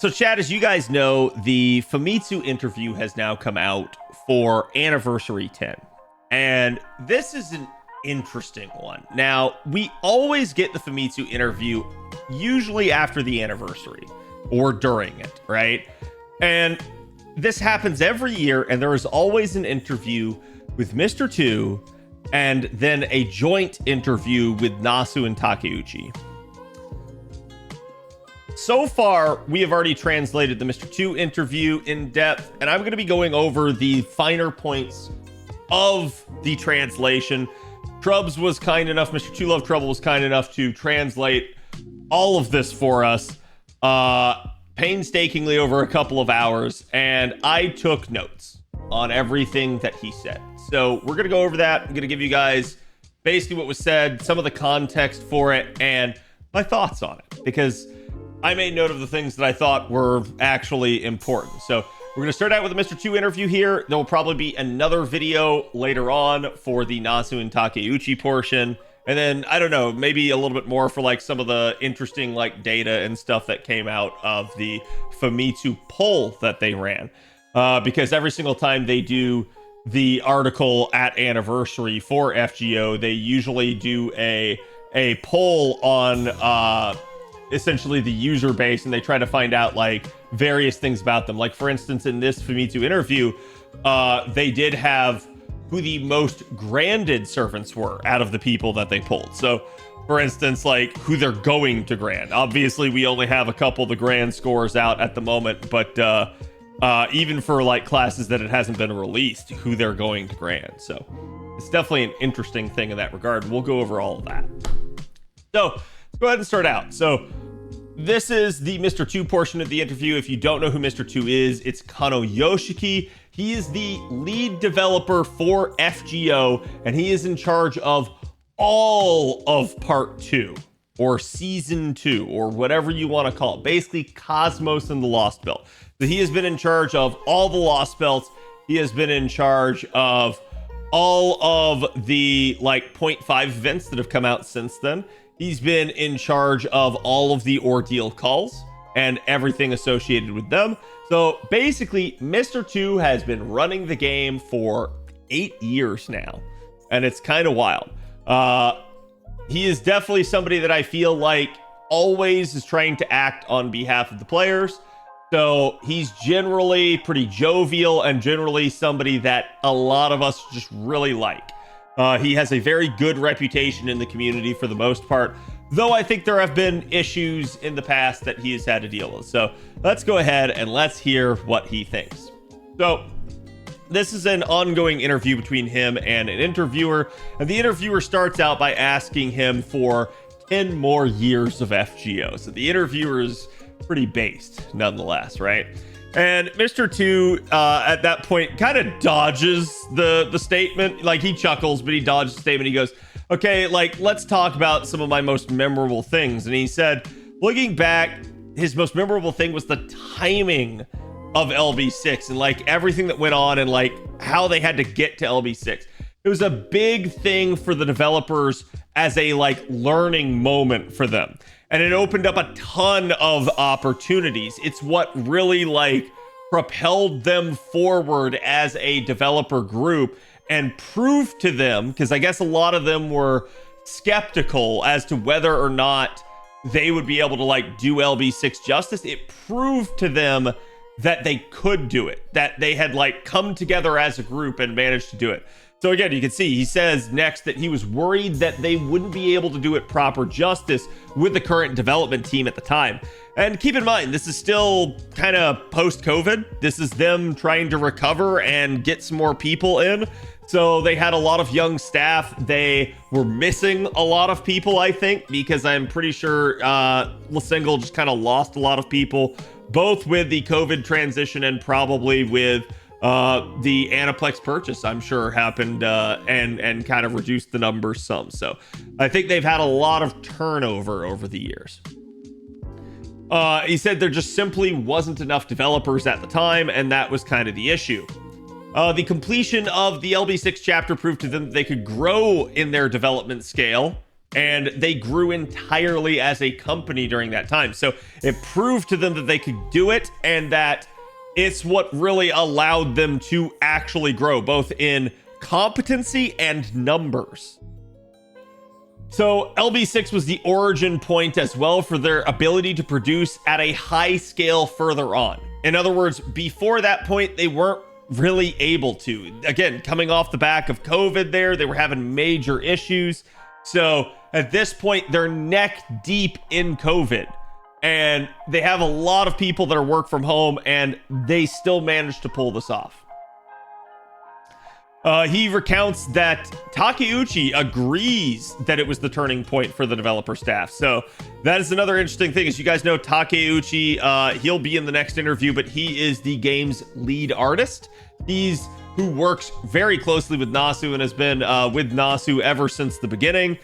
So, Chad, as you guys know, the Famitsu interview has now come out for Anniversary 10. And this is an interesting one. Now, we always get the Famitsu interview usually after the anniversary or during it, right? And this happens every year, and there is always an interview with Mr. 2 and then a joint interview with Nasu and Takeuchi. So far, we have already translated the Mr. 2 interview in depth, and I'm going to be going over the finer points of the translation. Trubs was kind enough, Mr. 2 Love Trouble was kind enough to translate all of this for us painstakingly over a couple of hours, and I took notes on everything that he said. So we're going to go over that. I'm going to give you guys basically what was said, some of the context for it, and my thoughts on it, because I made note of the things that I thought were actually important. So we're going to start out with the Mr. 2 interview here. There will probably be another video later on for the Nasu and Takeuchi portion. And then, I don't know, maybe a little bit more for like some of the interesting like data and stuff that came out of the Famitsu poll that they ran. Because every single time they do the article at Anniversary for FGO, they usually do a poll on essentially the user base, and they try to find out like various things about them. Like, for instance, in this Famitsu interview, they did have who the most granded servants were out of the people that they pulled. So, for instance, like who they're going to grand. Obviously, we only have a couple of the grand scores out at the moment, but even for like classes that it hasn't been released, who they're going to grand. So it's definitely an interesting thing in that regard. We'll go over all of that. So let's go ahead and start out. So this is the Mr. 2 portion of the interview. If you don't know who Mr. 2 is, it's Kano Yoshiki. He is the lead developer for FGO, and he is in charge of all of Part 2, or Season 2, or whatever you want to call it. Basically, Cosmos and the Lost Belt. So he has been in charge of all the Lost Belts. He has been in charge of all of the, like, 0.5 events that have come out since then. He's been in charge of all of the ordeal calls and everything associated with them. So basically, Mr. 2 has been running the game for 8 years now, and it's kind of wild. He is definitely somebody that I feel like always is trying to act on behalf of the players. So he's generally pretty jovial and generally somebody that a lot of us just really like. He has a very good reputation in the community for the most part, though I think there have been issues in the past that he has had to deal with. So let's go ahead and let's hear what he thinks. So this is an ongoing interview between him and an interviewer, and the interviewer starts out by asking him for 10 more years of FGO. So the interviewer is pretty based nonetheless, right? And Mr. 2 at that point kind of dodges the statement. Like, he chuckles, but he dodges the statement. He goes, okay, like, let's talk about some of my most memorable things. And he said, looking back, his most memorable thing was the timing of LB6 and like everything that went on and like how they had to get to LB6. It was a big thing for the developers as a like learning moment for them. And it opened up a ton of opportunities. It's what really like propelled them forward as a developer group and proved to them, because I guess a lot of them were skeptical as to whether or not they would be able to like do LB6 justice. It proved to them that they could do it, that they had like come together as a group and managed to do it. So again, you can see he says next that he was worried that they wouldn't be able to do it proper justice with the current development team at the time. And keep in mind, this is still kind of post-COVID. This is them trying to recover and get some more people in. So they had a lot of young staff. They were missing a lot of people, I think, because I'm pretty sure Single just kind of lost a lot of people, both with the COVID transition and probably with the Aniplex purchase, I'm sure happened and kind of reduced the numbers some. So I think they've had a lot of turnover over the years. He said there just simply wasn't enough developers at the time, and that was kind of the issue. The completion of the LB6 chapter proved to them that they could grow in their development scale and they grew entirely as a company during that time. So it proved to them that they could do it, and that it's what really allowed them to actually grow, both in competency and numbers. So LB6 was the origin point as well for their ability to produce at a high scale further on. In other words, before that point, they weren't really able to. Again, coming off the back of COVID there, they were having major issues. So at this point, they're neck deep in COVID. And they have a lot of people that are work from home, and they still managed to pull this off. He recounts that Takeuchi agrees that it was the turning point for the developer staff. So that is another interesting thing. As you guys know, Takeuchi, he'll be in the next interview, but he is the game's lead artist. He's who works very closely with Nasu and has been with Nasu ever since the beginning,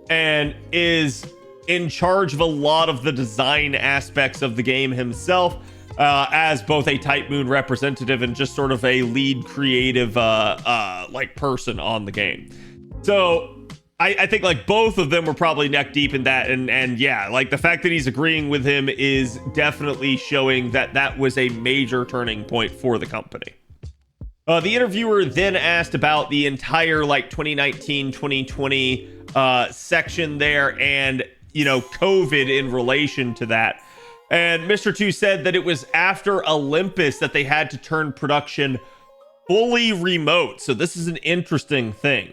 and is in charge of a lot of the design aspects of the game himself, as both a Type Moon representative and just sort of a lead creative like person on the game. So I think like both of them were probably neck deep in that, and yeah, like the fact that he's agreeing with him is definitely showing that that was a major turning point for the company. The interviewer then asked about the entire like 2019 2020 section there, and you know, COVID in relation to that. And Mr. 2 said that it was after Olympus that they had to turn production fully remote. So this is an interesting thing.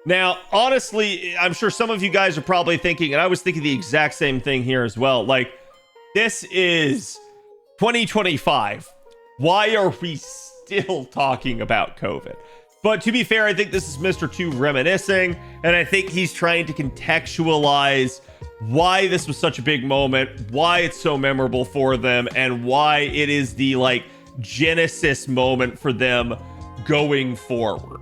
Now, honestly, I'm sure some of you guys are probably thinking, and I was thinking the exact same thing here as well, like, this is 2025. Why are we still talking about COVID? But to be fair, I think this is Mr. 2 reminiscing, and I think he's trying to contextualize why this was such a big moment, why it's so memorable for them, and why it is the like genesis moment for them going forward.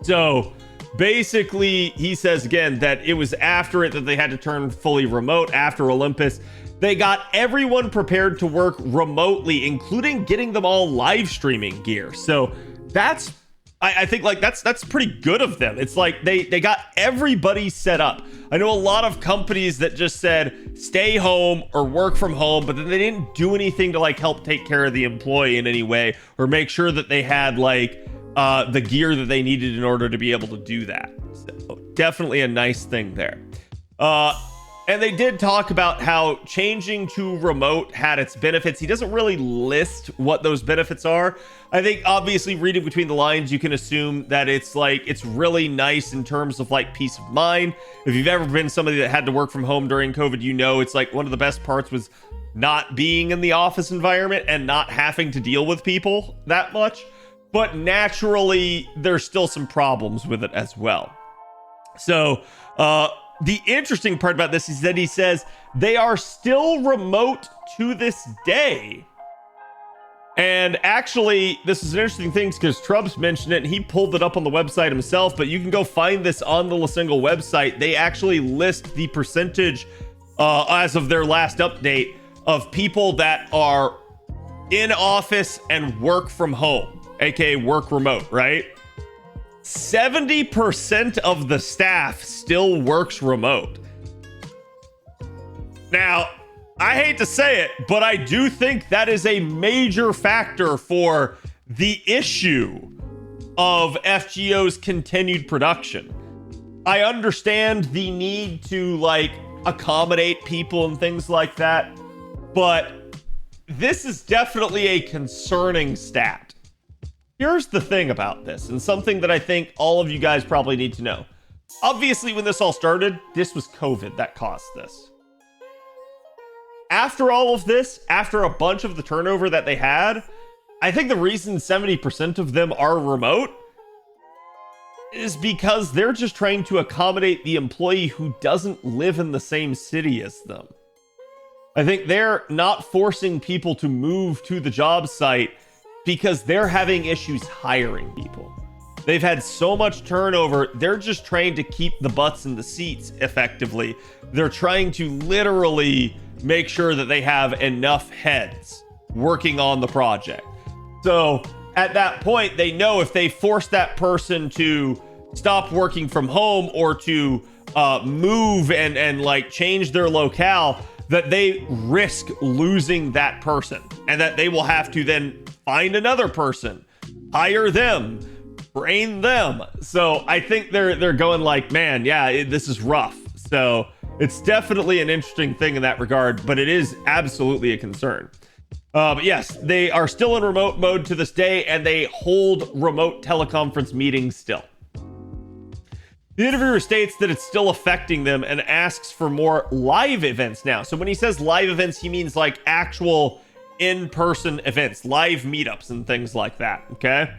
So basically, he says again that it was after it that they had to turn fully remote after Olympus. They got everyone prepared to work remotely, including getting them all live streaming gear. So that's, I think like that's pretty good of them. It's like they got everybody set up. I know a lot of companies that just said stay home or work from home, but then they didn't do anything to like help take care of the employee in any way, or make sure that they had like the gear that they needed in order to be able to do that. So definitely a nice thing there. And they did talk about how changing to remote had its benefits. He doesn't really list what those benefits are. I think obviously reading between the lines, you can assume that it's like, it's really nice in terms of like peace of mind. If you've ever been somebody that had to work from home during COVID, you know, it's like one of the best parts was not being in the office environment and not having to deal with people that much. But naturally, there's still some problems with it as well. So, the interesting part about this is that he says they are still remote to this day. And actually, this is an interesting thing because Trubs mentioned it and he pulled it up on the website himself, but you can go find this on the LaSingle website. They actually list the percentage as of their last update of people that are in office and work from home, aka work remote, right? 70% of the staff still works remote. Now, I hate to say it, but I do think that is a major factor for the issue of FGO's continued production. I understand the need to like accommodate people and things like that, but this is definitely a concerning stat. Here's the thing about this, and something that I think all of you guys probably need to know. Obviously, when this all started, this was COVID that caused this. After all of this, after a bunch of the turnover that they had, I think the reason 70% of them are remote is because they're just trying to accommodate the employee who doesn't live in the same city as them. I think they're not forcing people to move to the job site because they're having issues hiring people. They've had so much turnover, they're just trying to keep the butts in the seats effectively. They're trying to literally make sure that they have enough heads working on the project. So at that point, they know if they force that person to stop working from home or to move and like change their locale, that they risk losing that person, and that they will have to then find another person, hire them, train them. So I think they're going like, man, yeah, this is rough. So it's definitely an interesting thing in that regard, but it is absolutely a concern. But yes, they are still in remote mode to this day, and they hold remote teleconference meetings still. The interviewer states that it's still affecting them and asks for more live events now. So when he says live events, he means like actual in-person events, live meetups and things like that, okay?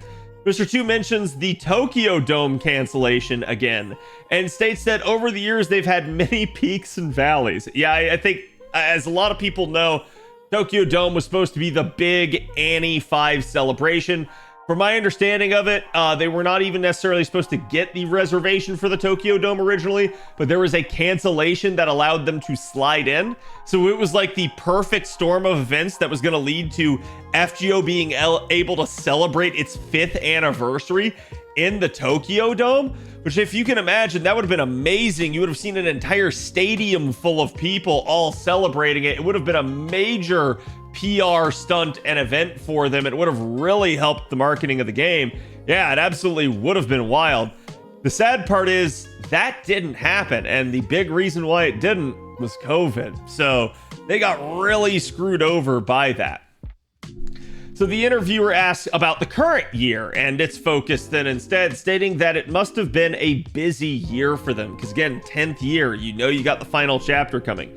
Mr. 2 mentions the Tokyo Dome cancellation again and states that over the years they've had many peaks and valleys. Yeah, I think, as a lot of people know, Tokyo Dome was supposed to be the big Annie 5 celebration. From my understanding of it, they were not even necessarily supposed to get the reservation for the Tokyo Dome originally, but there was a cancellation that allowed them to slide in. So it was like the perfect storm of events that was going to lead to FGO being able to celebrate its 5th anniversary in the Tokyo Dome, which, if you can imagine, that would have been amazing. You would have seen an entire stadium full of people all celebrating it. It would have been a major PR stunt and event for them. It would have really helped the marketing of the game. Yeah, it absolutely would have been wild. The sad part is that didn't happen, and the big reason why it didn't was COVID. So they got really screwed over by that. So the interviewer asks about the current year and its focus, then instead stating that it must have been a busy year for them, because again, 10th year, you know, you got the final chapter coming.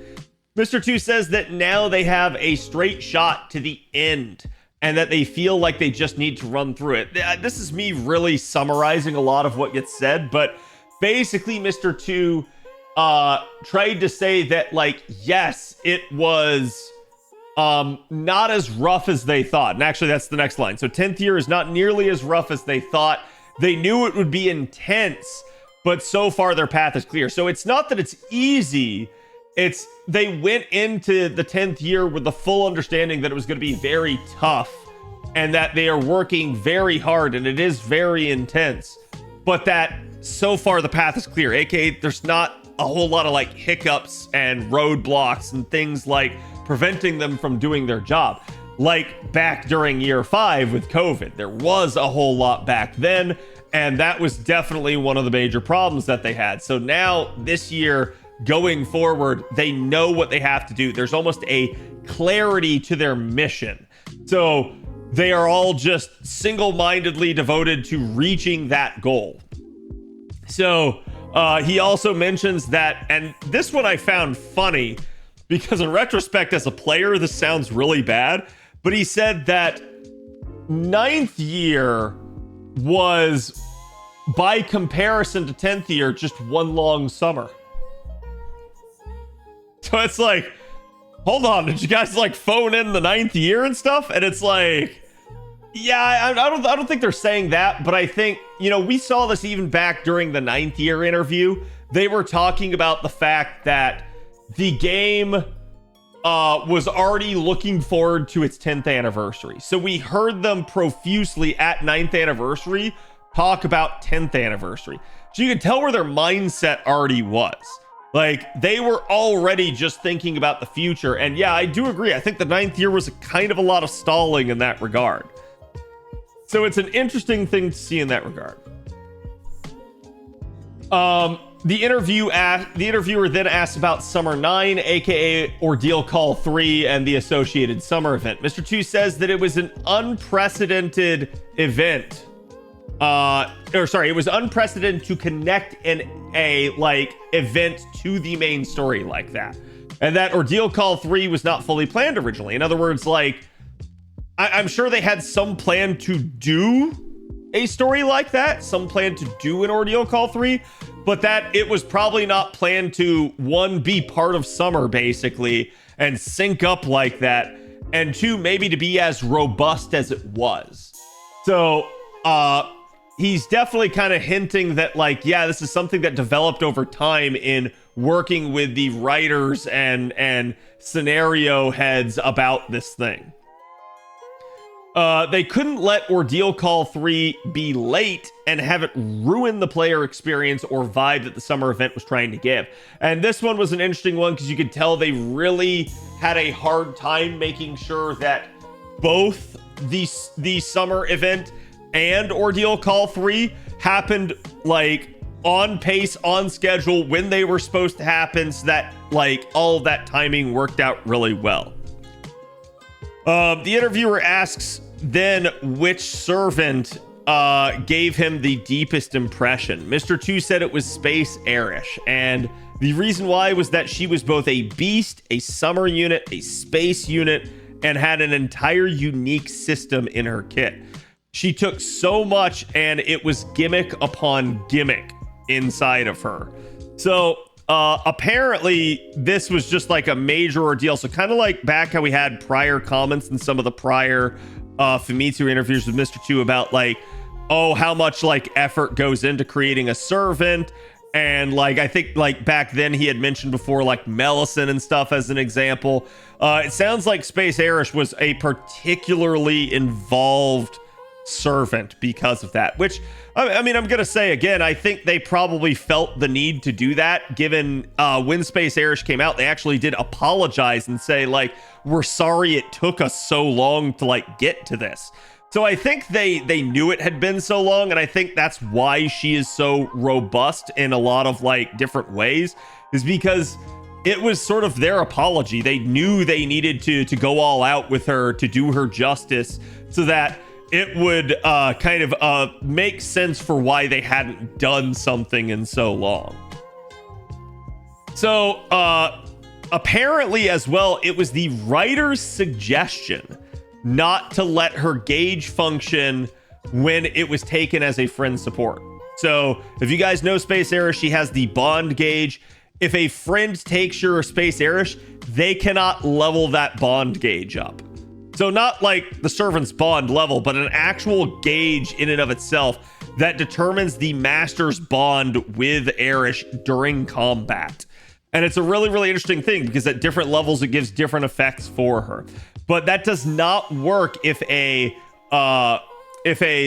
Mr. 2 says that now they have a straight shot to the end and that they feel like they just need to run through it. This is me really summarizing a lot of what gets said, but basically Mr. 2 tried to say that, like, yes, it was not as rough as they thought. And actually, that's the next line. So 10th year is not nearly as rough as they thought. They knew it would be intense, but so far their path is clear. So it's not that it's easy. It's they went into the 10th year with the full understanding that it was going to be very tough and that they are working very hard and it is very intense, but that so far the path is clear. AKA there's not a whole lot of like hiccups and roadblocks and things like preventing them from doing their job. Like back during year 5 with COVID, there was a whole lot back then, and that was definitely one of the major problems that they had. So now this year, going forward, they know what they have to do. There's almost a clarity to their mission. So they are all just single-mindedly devoted to reaching that goal. So he also mentions that, and this one I found funny because in retrospect as a player, this sounds really bad, but he said that 9th year was, by comparison to 10th year, just one long summer. So it's like, hold on, did you guys like phone in the 9th year and stuff? And it's like, yeah, I don't think they're saying that, but I think, you know, we saw this even back during the 9th year interview. They were talking about the fact that the game was already looking forward to its 10th anniversary. So we heard them profusely at 9th anniversary talk about 10th anniversary. So you could tell where their mindset already was. Like, they were already just thinking about the future. And yeah, I do agree. I think the 9th year was kind of a lot of stalling in that regard. So it's an interesting thing to see in that regard. The interviewer then asked about Summer 9, aka Ordeal Call 3, and the associated summer event. Mr. 2 says that it was an unprecedented event. It was unprecedented to connect a event to the main story like that. And that Ordeal Call 3 was not fully planned originally. In other words, like, I'm sure they had some plan to do a story like that, some plan to do an Ordeal Call 3, but that it was probably not planned to, one, be part of summer basically and sync up like that, and two, maybe to be as robust as it was. So he's definitely kind of hinting that, like, yeah, this is something that developed over time in working with the writers and scenario heads about this thing. They couldn't let Ordeal Call 3 be late and have it ruin the player experience or vibe that the summer event was trying to give. And this one was an interesting one because you could tell they really had a hard time making sure that both the summer event and Ordeal Call 3 happened like on pace, on schedule, when they were supposed to happen, so that like all of that timing worked out really well. The interviewer asks then which servant gave him the deepest impression. Mr. 2 said it was Space Eresh, and the reason why was that she was both a beast, a summer unit, a space unit, and had an entire unique system in her kit. She took so much, and it was gimmick upon gimmick inside of her. So apparently this was just like a major ordeal. So kind of like back how we had prior comments in some of the prior Famitsu interviews with Mr. 2 about like, oh, how much like effort goes into creating a servant. And like, I think like back then he had mentioned before, like Melisson and stuff as an example. It sounds like Space Eresh was a particularly involved servant because of that, which I mean, I'm gonna say again, I think they probably felt the need to do that, given when Space Eresh came out, they actually did apologize and say like, we're sorry it took us so long to like get to this. So I think they knew it had been so long, and I think that's why she is so robust in a lot of like different ways, is because it was sort of their apology. They knew they needed to go all out with her to do her justice, so that it would kind of make sense for why they hadn't done something in so long. So apparently as well, it was the writer's suggestion not to let her gauge function when it was taken as a friend support. So if you guys know Space Eresh, she has the bond gauge. If a friend takes your Space Eresh, they cannot level that bond gauge up. So not like the servant's bond level, but an actual gauge in and of itself that determines the master's bond with Eresh during combat. And it's a really, really interesting thing because at different levels, it gives different effects for her. But that does not work if a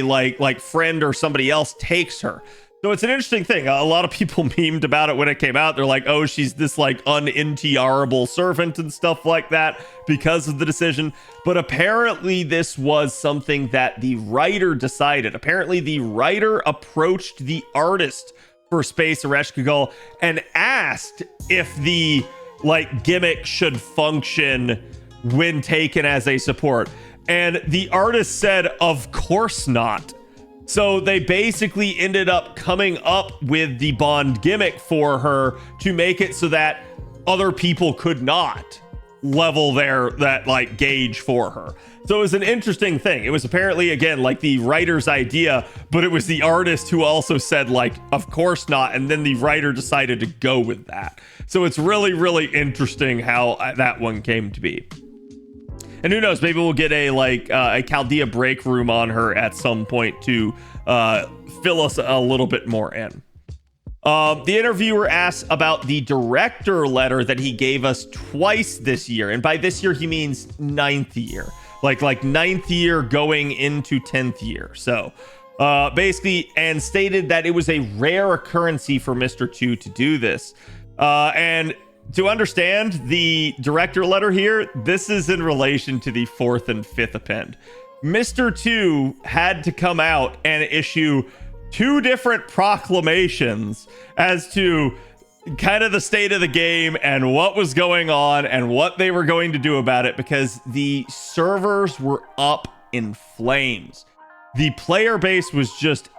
like friend or somebody else takes her. So it's an interesting thing. A lot of people memed about it when it came out. They're like, oh, she's this like un-NTRable servant and stuff like that because of the decision. But apparently this was something that the writer decided. Apparently the writer approached the artist for Space Eresh and asked if the like gimmick should function when taken as a support. And the artist said, of course not. So they basically ended up coming up with the bond gimmick for her to make it so that other people could not level that like gauge for her. So it was an interesting thing. It was apparently, again, like the writer's idea, but it was the artist who also said like, of course not. And then the writer decided to go with that. So it's really, really interesting how that one came to be. And who knows, maybe we'll get a like a Chaldea break room on her at some point to fill us a little bit more in. The interviewer asks about the director letter that he gave us twice this year. And by this year, he means 9th year. Like 9th year going into 10th year. So basically, and stated that it was a rare occurrence for Mr. 2 to do this. And to understand the director letter here, this is in relation to the 4th and 5th append. Mr. 2 had to come out and issue 2 different proclamations as to kind of the state of the game and what was going on and what they were going to do about it, because the servers were up in flames. The player base was just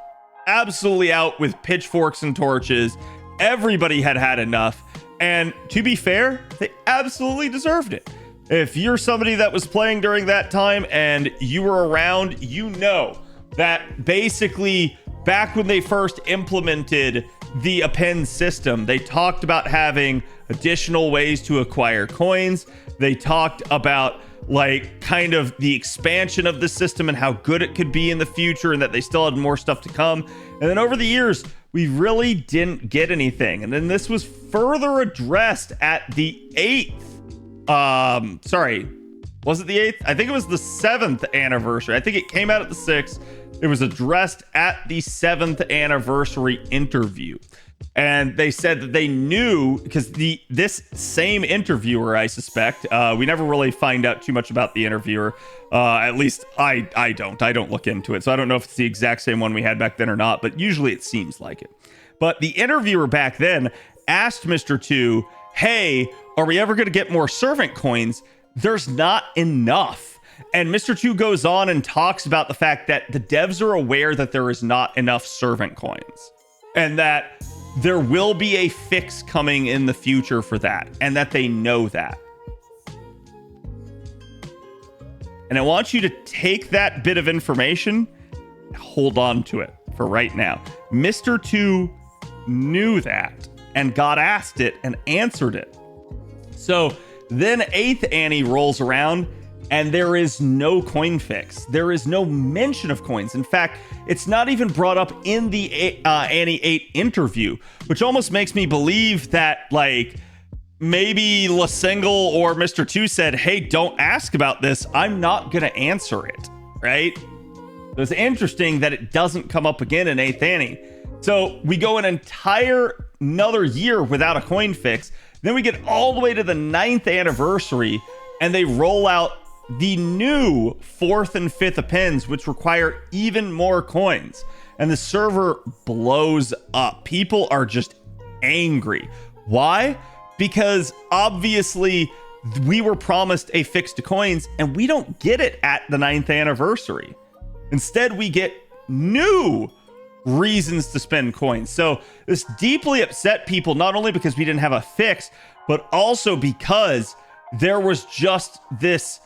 absolutely out with pitchforks and torches. Everybody had had enough. And to be fair, they absolutely deserved it. If you're somebody that was playing during that time and you were around, you know that basically back when they first implemented the append system, they talked about having additional ways to acquire coins. They talked about like kind of the expansion of the system and how good it could be in the future, and that they still had more stuff to come. And then over the years, we really didn't get anything. And then this was further addressed at the 8th, Was it the 8th? I think it was the 7th anniversary. I think it came out at the 6th. It was addressed at the 7th anniversary interview. And they said that they knew, because this same interviewer, I suspect, we never really find out too much about the interviewer. At least I don't look into it. So I don't know if it's the exact same one we had back then or not, but usually it seems like it. But the interviewer back then asked Mr. 2, hey, are we ever going to get more servant coins? There's not enough. And Mr. 2 goes on and talks about the fact that the devs are aware that there is not enough servant coins, and that there will be a fix coming in the future for that, and that they know that. And I want you to take that bit of information, hold on to it for right now. Mr. 2 knew that and got asked it and answered it. So then 8th Annie rolls around, and there is no coin fix. There is no mention of coins. In fact, it's not even brought up in the Annie 8 interview, which almost makes me believe that, like, maybe La Single or Mr. 2 said, hey, don't ask about this. I'm not going to answer it, right? It's interesting that it doesn't come up again in 8th Annie. So we go another year without a coin fix. Then we get all the way to the 9th anniversary, and they roll out the new 4th and 5th appends, which require even more coins. And the server blows up. People are just angry. Why? Because obviously we were promised a fix to coins, and we don't get it at the 9th anniversary. Instead, we get new reasons to spend coins. So this deeply upset people, not only because we didn't have a fix, but also because there was just this,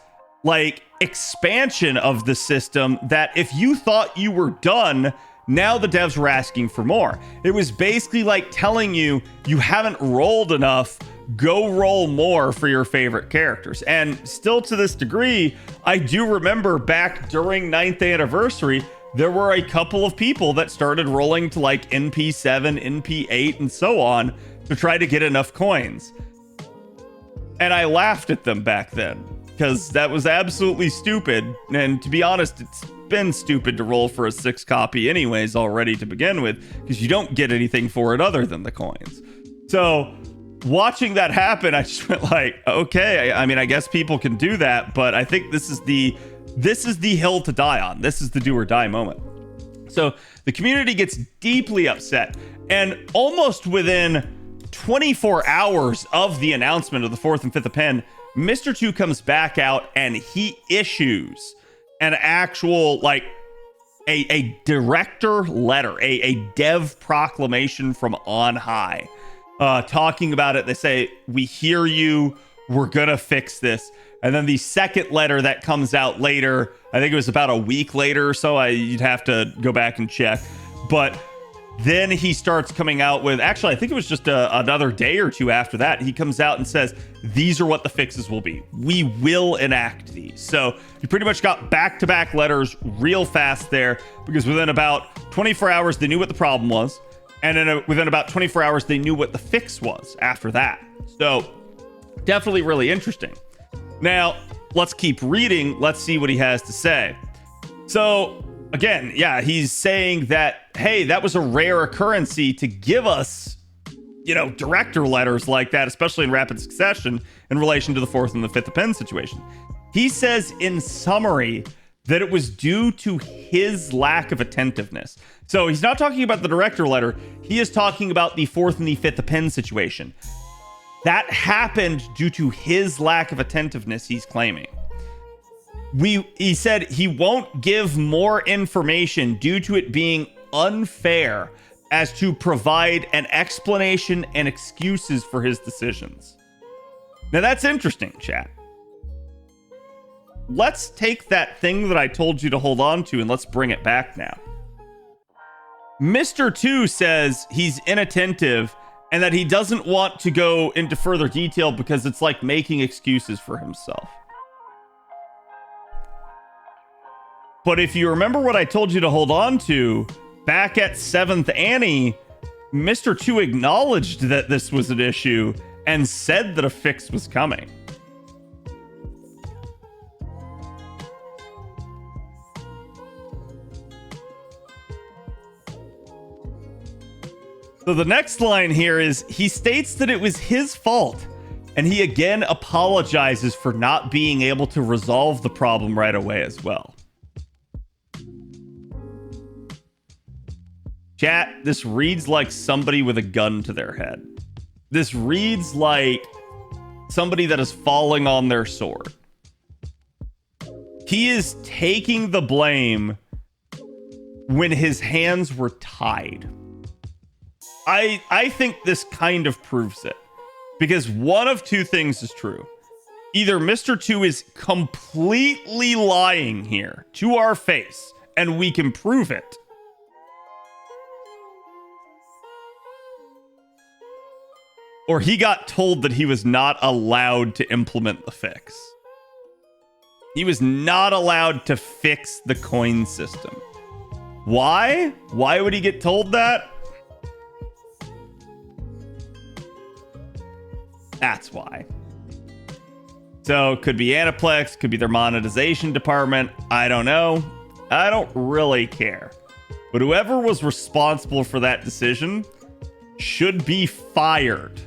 like, expansion of the system that if you thought you were done, now the devs were asking for more. It was basically like telling you, you haven't rolled enough, go roll more for your favorite characters. And still to this degree, I do remember back during 9th anniversary, there were a couple of people that started rolling to like NP7, NP8, and so on to try to get enough coins. And I laughed at them back then, because that was absolutely stupid. And to be honest, it's been stupid to roll for a 6 copy anyways already to begin with, because you don't get anything for it other than the coins. So watching that happen, I just went like, okay, I mean, I guess people can do that, but I think this is the hill to die on. This is the do or die moment. So the community gets deeply upset, and almost within 24 hours of the announcement of the 4th and 5th append, Mr. 2 comes back out and he issues an actual, like, a director letter, a dev proclamation from on high, talking about it. They say, we hear you, we're gonna fix this. And then the second letter that comes out later, I think it was about a week later or so, you'd have to go back and check, but then he starts coming out with, actually, I think it was just another day or two after that, he comes out and says, these are what the fixes will be. We will enact these. So you pretty much got back-to-back letters real fast there, because within about 24 hours, they knew what the problem was. And then within about 24 hours, they knew what the fix was after that. So definitely really interesting. Now, let's keep reading. Let's see what he has to say. So again, yeah, he's saying that, hey, that was a rare occurrence to give us, you know, director letters like that, especially in rapid succession in relation to the 4th and the 5th append situation. He says in summary that it was due to his lack of attentiveness. So he's not talking about the director letter. He is talking about the 4th and the 5th append situation. That happened due to his lack of attentiveness, he's claiming. He said he won't give more information due to it being unfair as to provide an explanation and excuses for his decisions. Now that's interesting, chat. Let's take that thing that I told you to hold on to and let's bring it back now. Mr. 2 says he's inattentive and that he doesn't want to go into further detail because it's like making excuses for himself. But if you remember what I told you to hold on to, back at 7th Annie, Mr. 2 acknowledged that this was an issue and said that a fix was coming. So the next line here is, he states that it was his fault, and he again apologizes for not being able to resolve the problem right away as well. Chat, this reads like somebody with a gun to their head. This reads like somebody that is falling on their sword. He is taking the blame when his hands were tied. I think this kind of proves it. Because one of two things is true. Either Mr. 2 is completely lying here to our face, and we can prove it. Or he got told that he was not allowed to implement the fix. He was not allowed to fix the coin system. Why? Why would he get told that? That's why. So, could be Aniplex, could be their monetization department. I don't know. I don't really care. But whoever was responsible for that decision should be fired.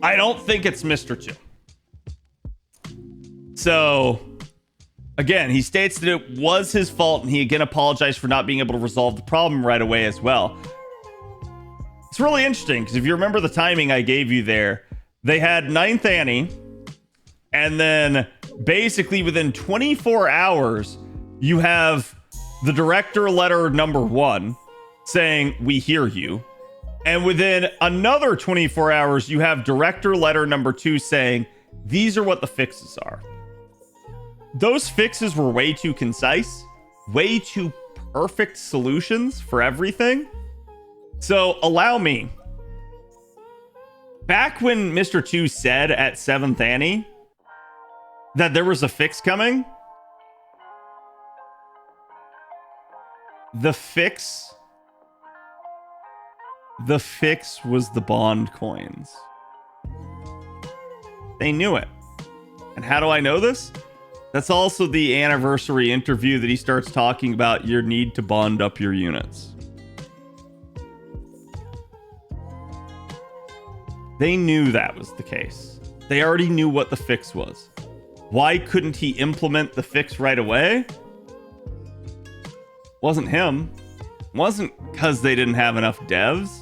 I don't think it's Mr. 2. So, again, he states that it was his fault, and he again apologized for not being able to resolve the problem right away as well. It's really interesting, because if you remember the timing I gave you there, they had 9th Annie, and then basically within 24 hours, you have the director letter number 1 saying, "We hear you." And within another 24 hours, you have director letter number 2 saying, "These are what the fixes are." Those fixes were way too concise, way too perfect solutions for everything. So allow me. Back when Mr. 2 said at 7th Annie that there was a fix coming, the fix was the bond coins. They knew it. And how do I know this? That's also the anniversary interview that he starts talking about your need to bond up your units. They knew that was the case. They already knew what the fix was. Why couldn't he implement the fix right away? Wasn't him. Wasn't because they didn't have enough devs.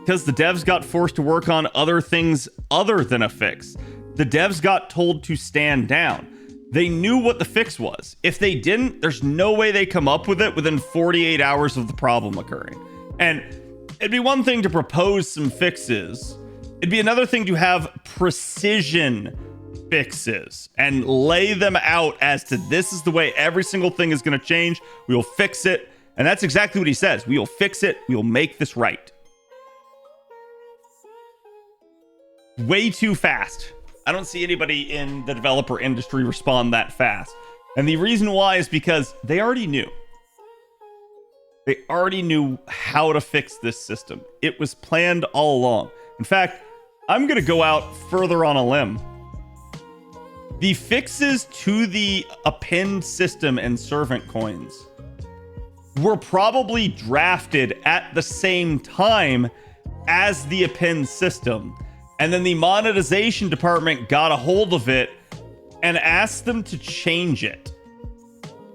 Because the devs got forced to work on other things other than a fix. The devs got told to stand down. They knew what the fix was. If they didn't, there's no way they come up with it within 48 hours of the problem occurring. And it'd be one thing to propose some fixes. It'd be another thing to have precision fixes and lay them out as to this is the way every single thing is going to change. We will fix it. And that's exactly what he says. We will fix it. We will make this right. Way too fast. I don't see anybody in the developer industry respond that fast. And the reason why is because they already knew. They already knew how to fix this system. It was planned all along. In fact, I'm going to go out further on a limb. The fixes to the append system and servant coins were probably drafted at the same time as the append system. And then the monetization department got a hold of it and asked them to change it.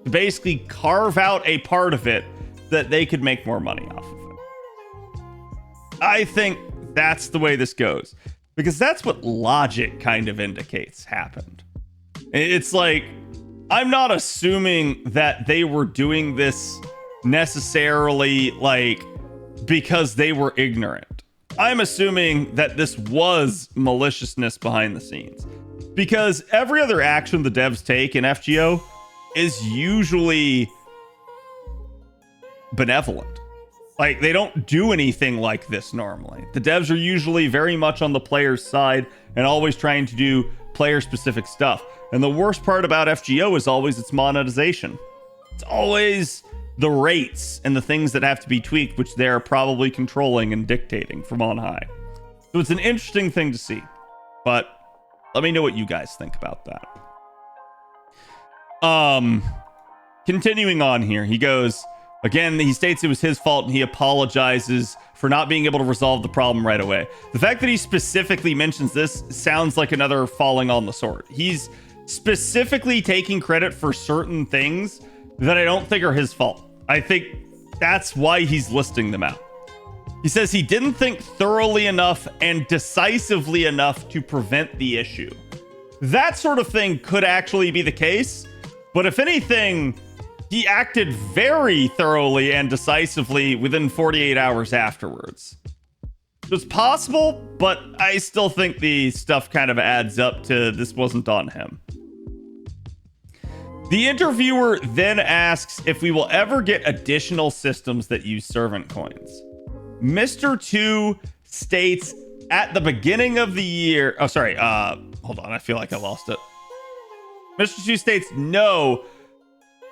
To basically carve out a part of it that they could make more money off of it. I think that's the way this goes. Because that's what logic kind of indicates happened. It's like, I'm not assuming that they were doing this necessarily like because they were ignorant. I'm assuming that this was maliciousness behind the scenes. Because every other action the devs take in FGO is usually benevolent. Like, they don't do anything like this normally. The devs are usually very much on the player's side and always trying to do player-specific stuff. And the worst part about FGO is always its monetization. It's always the rates and the things that have to be tweaked, which they're probably controlling and dictating from on high. So it's an interesting thing to see. But let me know what you guys think about that. continuing on here, he goes, again, he states it was his fault and he apologizes for not being able to resolve the problem right away. The fact that he specifically mentions this sounds like another falling on the sword. He's specifically taking credit for certain things that I don't think are his fault. I think that's why he's listing them out. He says he didn't think thoroughly enough and decisively enough to prevent the issue. That sort of thing could actually be the case, but if anything, he acted very thoroughly and decisively within 48 hours afterwards. It was possible, but I still think the stuff kind of adds up to this wasn't on him. The interviewer then asks if we will ever get additional systems that use servant coins. Mr. 2 states at the beginning of the year... Oh, sorry. Hold on. I feel like I lost it. Mr. 2 states, no,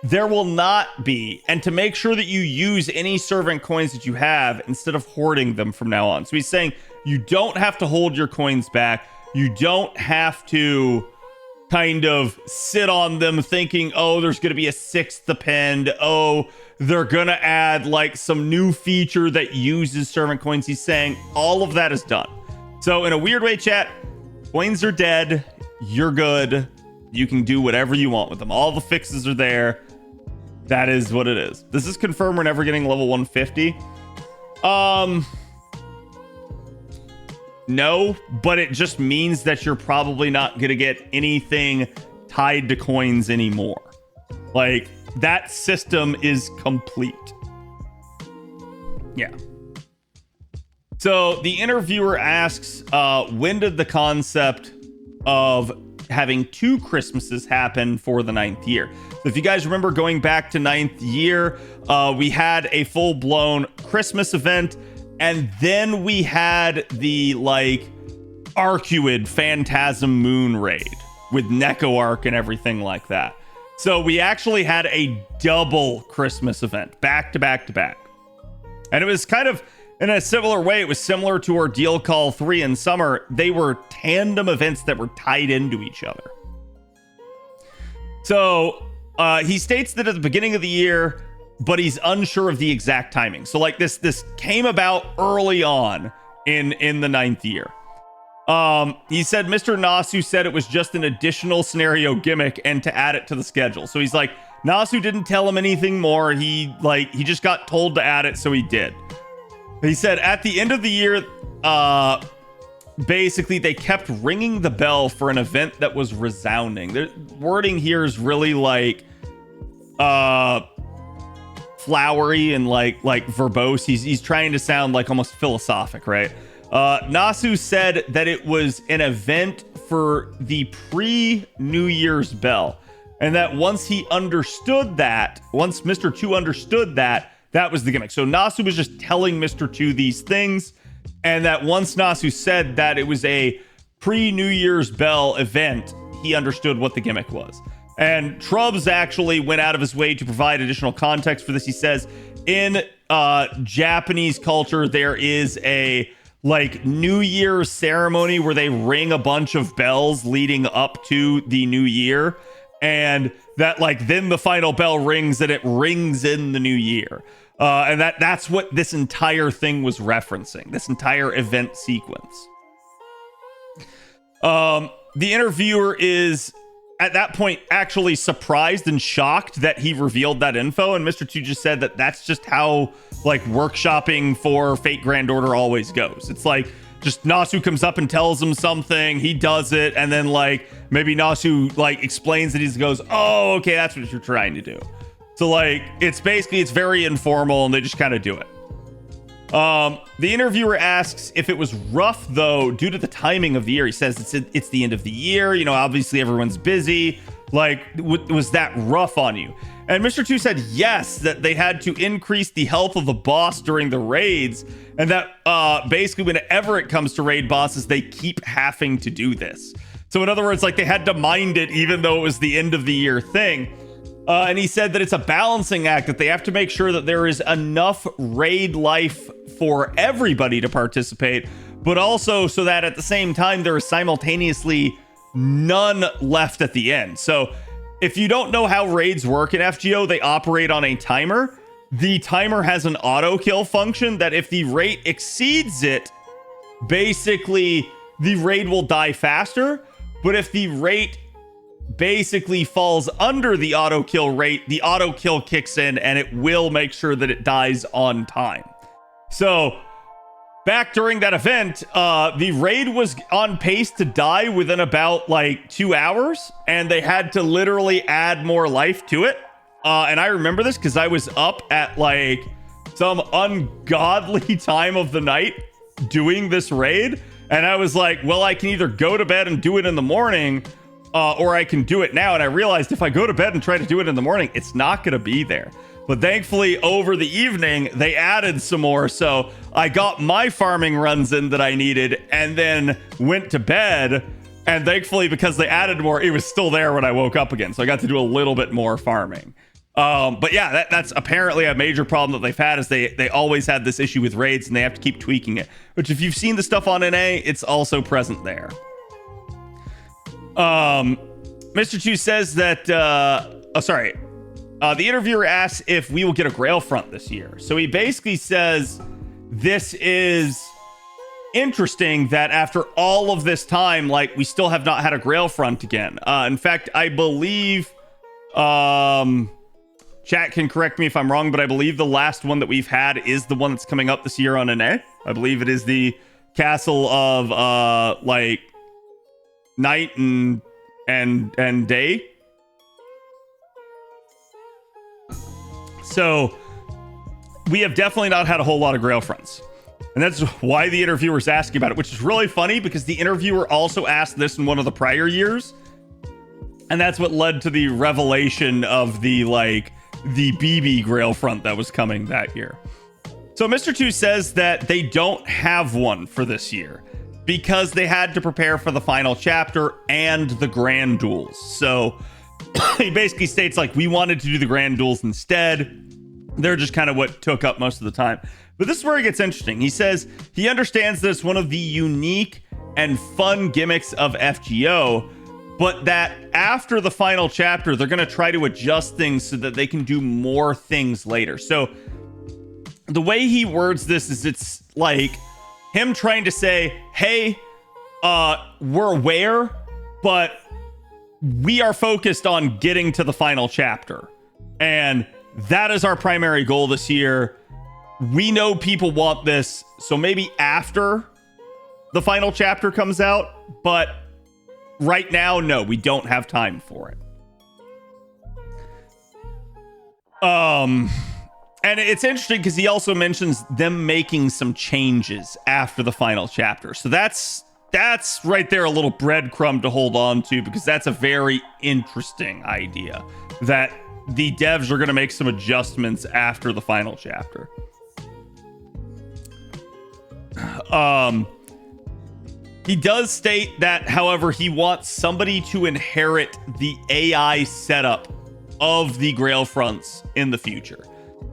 there will not be. And to make sure that you use any servant coins that you have instead of hoarding them from now on. So he's saying you don't have to hold your coins back. You don't have to kind of sit on them thinking, oh, there's going to be a 6th append. Oh, they're going to add like some new feature that uses servant coins. He's saying all of that is done. So in a weird way, chat, coins are dead. You're good. You can do whatever you want with them. All the fixes are there. That is what it is. Does this confirm we're never getting level 150? No, but it just means that you're probably not going to get anything tied to coins anymore. Like, that system is complete. Yeah. So the interviewer asks, when did the concept of having 2 Christmases happen for the 9th year? So if you guys remember going back to 9th year, we had a full-blown Christmas event, and then we had the like Arcuid Phantasm Moon raid with Neko Arc and everything like that. So we actually had a double Christmas event back to back to back. And it was kind of in a similar way. It was similar to Ordeal Call 3 in summer. They were tandem events that were tied into each other. So he states that at the beginning of the year, but he's unsure of the exact timing. So like this came about early on in the 9th year. He said Mr. Nasu said it was just an additional scenario gimmick and to add it to the schedule. So he's like, Nasu didn't tell him anything more. He just got told to add it, so he did. He said at the end of the year, basically they kept ringing the bell for an event that was resounding. The wording here is really like flowery and like verbose. He's trying to sound like almost philosophic, right? Nasu said that it was an event for the pre-New Year's bell, and that once he understood that, once Mr. 2 understood that, that was the gimmick. So Nasu was just telling Mr. 2 these things, and that once Nasu said that it was a pre-New Year's bell event, he understood what the gimmick was. And Trubs actually went out of his way to provide additional context for this. He says, in Japanese culture, there is a like New Year's ceremony where they ring a bunch of bells leading up to the new year. And that like then the final bell rings and it rings in the new year. And that's what this entire thing was referencing, this entire event sequence. The interviewer is at that point actually surprised and shocked that he revealed that info, and Mr. 2 just said that that's just how like workshopping for Fate Grand Order always goes. It's like just Nasu comes up and tells him something, he does it, and then like maybe Nasu like explains it, he goes, oh, okay, that's what you're trying to do. So like it's very informal and they just kind of do it. The interviewer asks if it was rough though due to the timing of the year. He says it's the end of the year, you know, obviously everyone's busy. Like was that rough on you? And Mr. 2 said yes, that they had to increase the health of the boss during the raids, and that basically whenever it comes to raid bosses, they keep having to do this. So in other words, like they had to mind it even though it was the end of the year thing. And he said that it's a balancing act, that they have to make sure that there is enough raid life for everybody to participate, but also so that at the same time there is simultaneously none left at the end. So if you don't know how raids work in FGO, they operate on a timer. The timer has an auto kill function that if the rate exceeds it, basically the raid will die faster. But if the rate basically falls under the auto kill rate, the auto kill kicks in and it will make sure that it dies on time. So back during that event, the raid was on pace to die within about like 2 hours, and they had to literally add more life to it. And I remember this because I was up at like some ungodly time of the night doing this raid, and I was like, well, I can either go to bed and do it in the morning, or I can do it now. And I realized if I go to bed and try to do it in the morning, it's not going to be there. But thankfully, over the evening, they added some more. So I got my farming runs in that I needed and then went to bed. And thankfully, because they added more, it was still there when I woke up again. So I got to do a little bit more farming. But yeah, that's apparently a major problem that they've had, is they always had this issue with raids and they have to keep tweaking it. Which if you've seen the stuff on NA, it's also present there. Mr. 2 says that, the interviewer asks if we will get a Grail front this year. So he basically says this is interesting that after all of this time, like, we still have not had a Grail front again. In fact, I believe, chat can correct me if I'm wrong, but I believe the last one that we've had is the one that's coming up this year on NA. I believe it is the Castle of, like, Night and Day. So we have definitely not had a whole lot of Grail fronts. And that's why the interviewer's asking about it, which is really funny because the interviewer also asked this in one of the prior years. And that's what led to the revelation of the BB Grail front that was coming that year. So Mr. 2 says that they don't have one for this year because they had to prepare for the final chapter and the grand duels. So he basically states, like, we wanted to do the grand duels instead. They're just kind of what took up most of the time. But this is where it gets interesting. He says he understands that it's one of the unique and fun gimmicks of FGO, but that after the final chapter, they're going to try to adjust things so that they can do more things later. So the way he words this is, it's like him trying to say, hey, we're aware, but we are focused on getting to the final chapter. And that is our primary goal this year. We know people want this, so maybe after the final chapter comes out, but right now, no, we don't have time for it. And it's interesting because he also mentions them making some changes after the final chapter. So that's right there, a little breadcrumb to hold on to, because that's a very interesting idea that the devs are going to make some adjustments after the final chapter. He does state that, however, he wants somebody to inherit the AI setup of the Grail fronts in the future.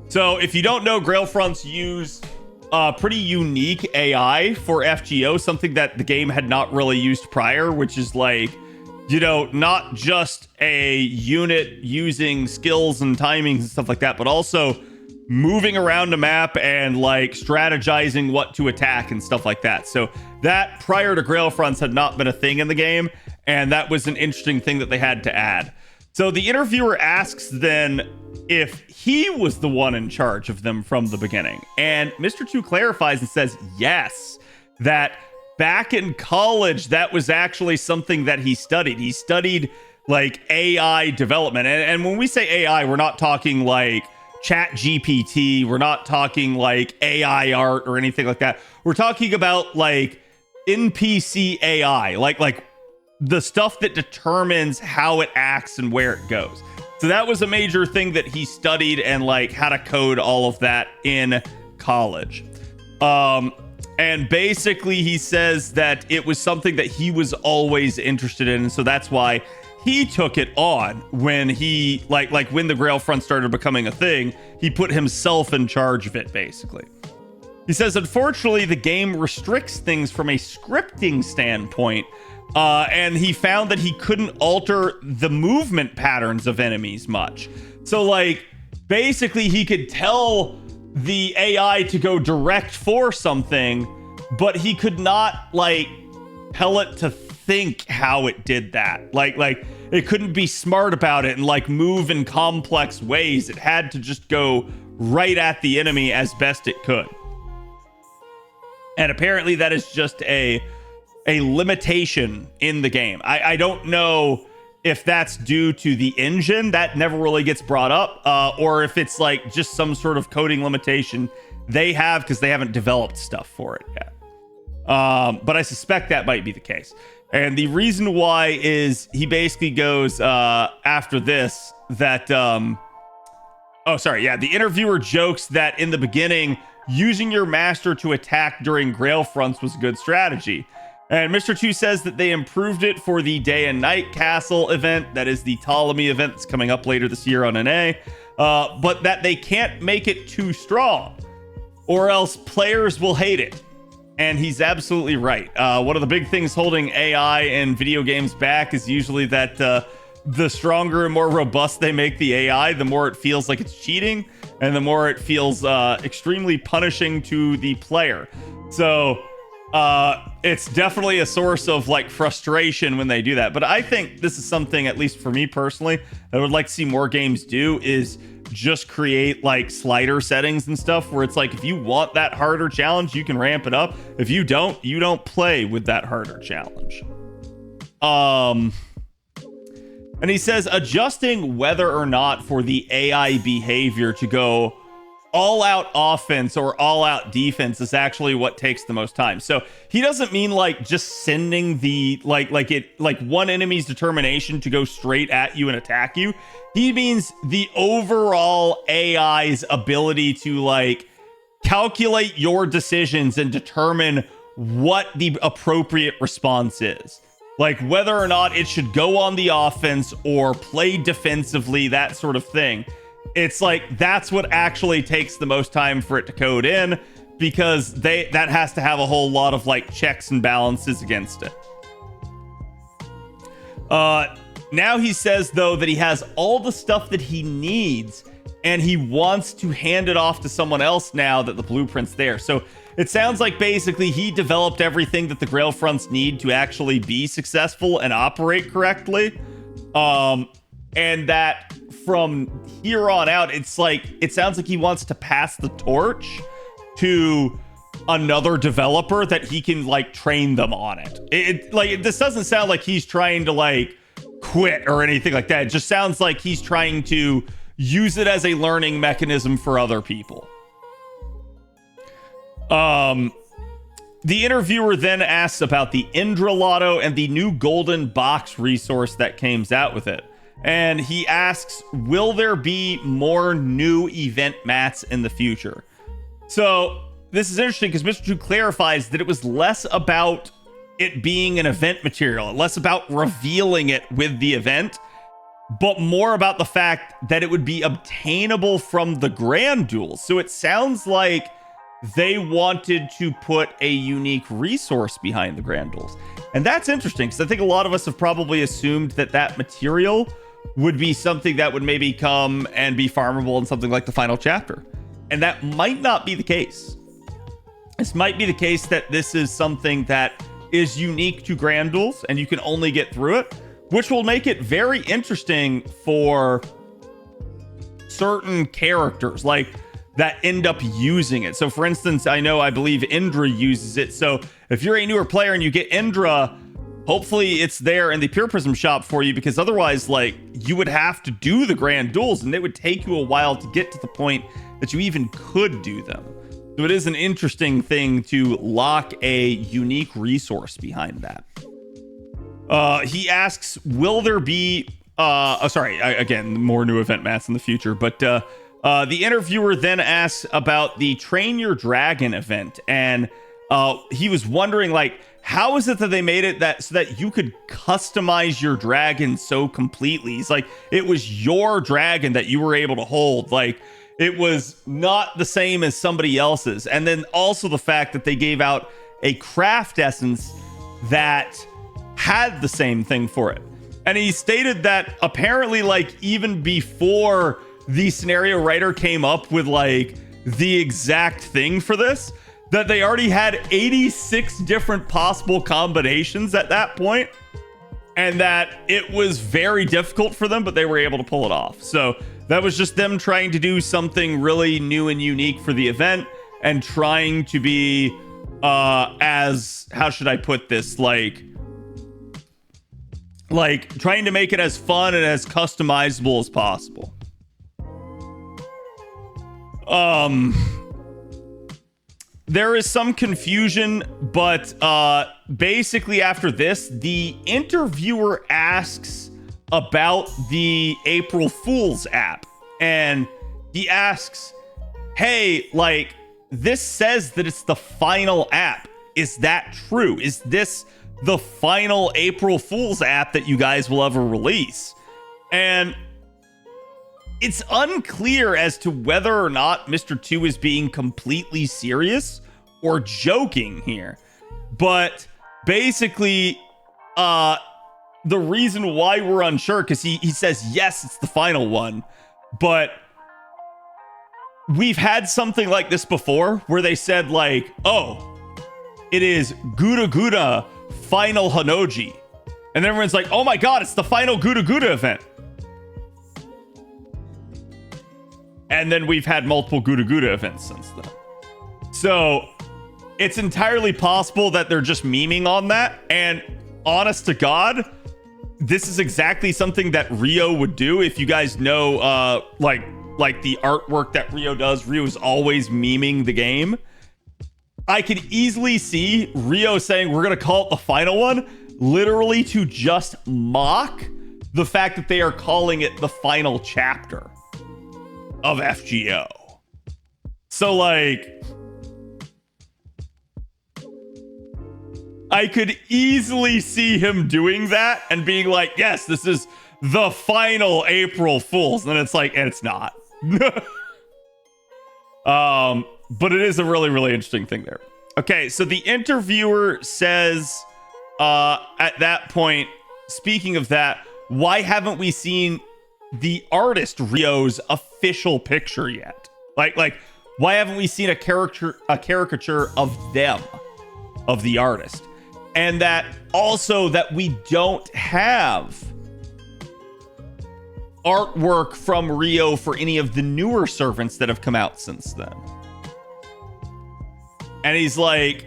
So if you don't know, Grail fronts use pretty unique AI for FGO, something that the game had not really used prior, which is like, you know, not just a unit using skills and timings and stuff like that, but also moving around a map and like strategizing what to attack and stuff like that. So that prior to Grail fronts had not been a thing in the game, and that was an interesting thing that they had to add. So the interviewer asks then if he was the one in charge of them from the beginning. And Mr. 2 clarifies and says yes, that back in college, that was actually something that he studied. He studied like AI development. And when we say AI, we're not talking like Chat GPT. We're not talking like AI art or anything like that. We're talking about like NPC AI, like the stuff that determines how it acts and where it goes. So that was a major thing that he studied, and like how to code all of that in college. And basically he says that it was something that he was always interested in. And so that's why he took it on when he like when the Grail front started becoming a thing, he put himself in charge of it basically. He says, unfortunately, the game restricts things from a scripting standpoint, And he found that he couldn't alter the movement patterns of enemies much. So like basically he could tell the AI to go direct for something, but he could not like tell it to think how it did that. Like it couldn't be smart about it and like move in complex ways. It had to just go right at the enemy as best it could. And apparently that is just a limitation in the game. I don't know if that's due to the engine. That never really gets brought up, or if it's like just some sort of coding limitation they have because they haven't developed stuff for it yet. But I suspect that might be the case. And the reason why is he basically goes after this that the interviewer jokes that in the beginning using your master to attack during Grail fronts was a good strategy. And Mr. 2 says that they improved it for the Day and Night Castle event. That is the Ptolemy event that's coming up later this year on NA. But that they can't make it too strong or else players will hate it. And he's absolutely right. One of the big things holding AI in video games back is usually that the stronger and more robust they make the AI, the more it feels like it's cheating and the more it feels extremely punishing to the player. So it's definitely a source of like frustration when they do that. But I think this is something, at least for me personally, I would like to see more games do, is just create like slider settings and stuff where it's like, if you want that harder challenge, you can ramp it up. If you don't play with that harder challenge. And he says adjusting whether or not for the AI behavior to go all out offense or all out defense is actually what takes the most time. So he doesn't mean like just sending the like one enemy's determination to go straight at you and attack you. He means the overall AI's ability to like calculate your decisions and determine what the appropriate response is. Like whether or not it should go on the offense or play defensively, that sort of thing. It's like that's what actually takes the most time for it to code in, because that has to have a whole lot of like checks and balances against it. Now he says though that he has all the stuff that he needs and he wants to hand it off to someone else now that the blueprint's there. So it sounds like basically he developed everything that the Grail fronts need to actually be successful and operate correctly. And that from here on out, it's like, it sounds like he wants to pass the torch to another developer that he can like train them on it. This doesn't sound like he's trying to like quit or anything like that. It just sounds like he's trying to use it as a learning mechanism for other people. The interviewer then asks about the Indra Lotto and the new golden box resource that came out with it. And he asks, will there be more new event mats in the future? So this is interesting because Mr. 2 clarifies that it was less about it being an event material, less about revealing it with the event, but more about the fact that it would be obtainable from the Grand Duels. So it sounds like they wanted to put a unique resource behind the Grand Duels. And that's interesting because I think a lot of us have probably assumed that that material would be something that would maybe come and be farmable in something like the final chapter. And that might not be the case. This might be the case that this is something that is unique to Grand Duels and you can only get through it, which will make it very interesting for certain characters like that end up using it. So for instance, I believe Indra uses it. So if you're a newer player and you get Indra, hopefully it's there in the Pure Prism shop for you, because otherwise like you would have to do the Grand Duels and it would take you a while to get to the point that you even could do them. So it is an interesting thing to lock a unique resource behind that. He asks, will there be again, more new event mats in the future, but the interviewer then asks about the Train Your Dragon event, and he was wondering like, how is it that they made it that so that you could customize your dragon so completely? He's like, it was your dragon that you were able to hold. Like, it was not the same as somebody else's. And then also the fact that they gave out a craft essence that had the same thing for it. And he stated that apparently, like, even before the scenario writer came up with like the exact thing for this, that they already had 86 different possible combinations at that point, and that it was very difficult for them, but they were able to pull it off. So that was just them trying to do something really new and unique for the event, and trying to be as, how should I put this, like trying to make it as fun and as customizable as possible. There is some confusion, but basically after this, the interviewer asks about the April Fool's app, and he asks, hey, like, this says that it's the final app. Is that true? Is this the final April Fool's app that you guys will ever release? And it's unclear as to whether or not Mr. 2 is being completely serious or joking here. But basically, the reason why we're unsure, because he says, yes, it's the final one, but we've had something like this before where they said, like, oh, it is Gura Gura Final Hanoji. And everyone's like, oh my god, it's the final Gura Gura event. And then we've had multiple Gura Gura events since then. So it's entirely possible that they're just memeing on that. And honest to God, this is exactly something that Rio would do. If you guys know, like the artwork that Rio does, Rio is always memeing the game. I could easily see Rio saying, we're going to call it the final one, literally to just mock the fact that they are calling it the final chapter of FGO. So, like, I could easily see him doing that and being like, yes, this is the final April Fool's. And then it's like, and it's not. But it is a really, really interesting thing there. Okay, so the interviewer says, at that point, speaking of that, why haven't we seen the artist Rio's official picture yet? Like, why haven't we seen a caricature of them, of the artist? And that also that we don't have artwork from Rio for any of the newer servants that have come out since then. And he's like,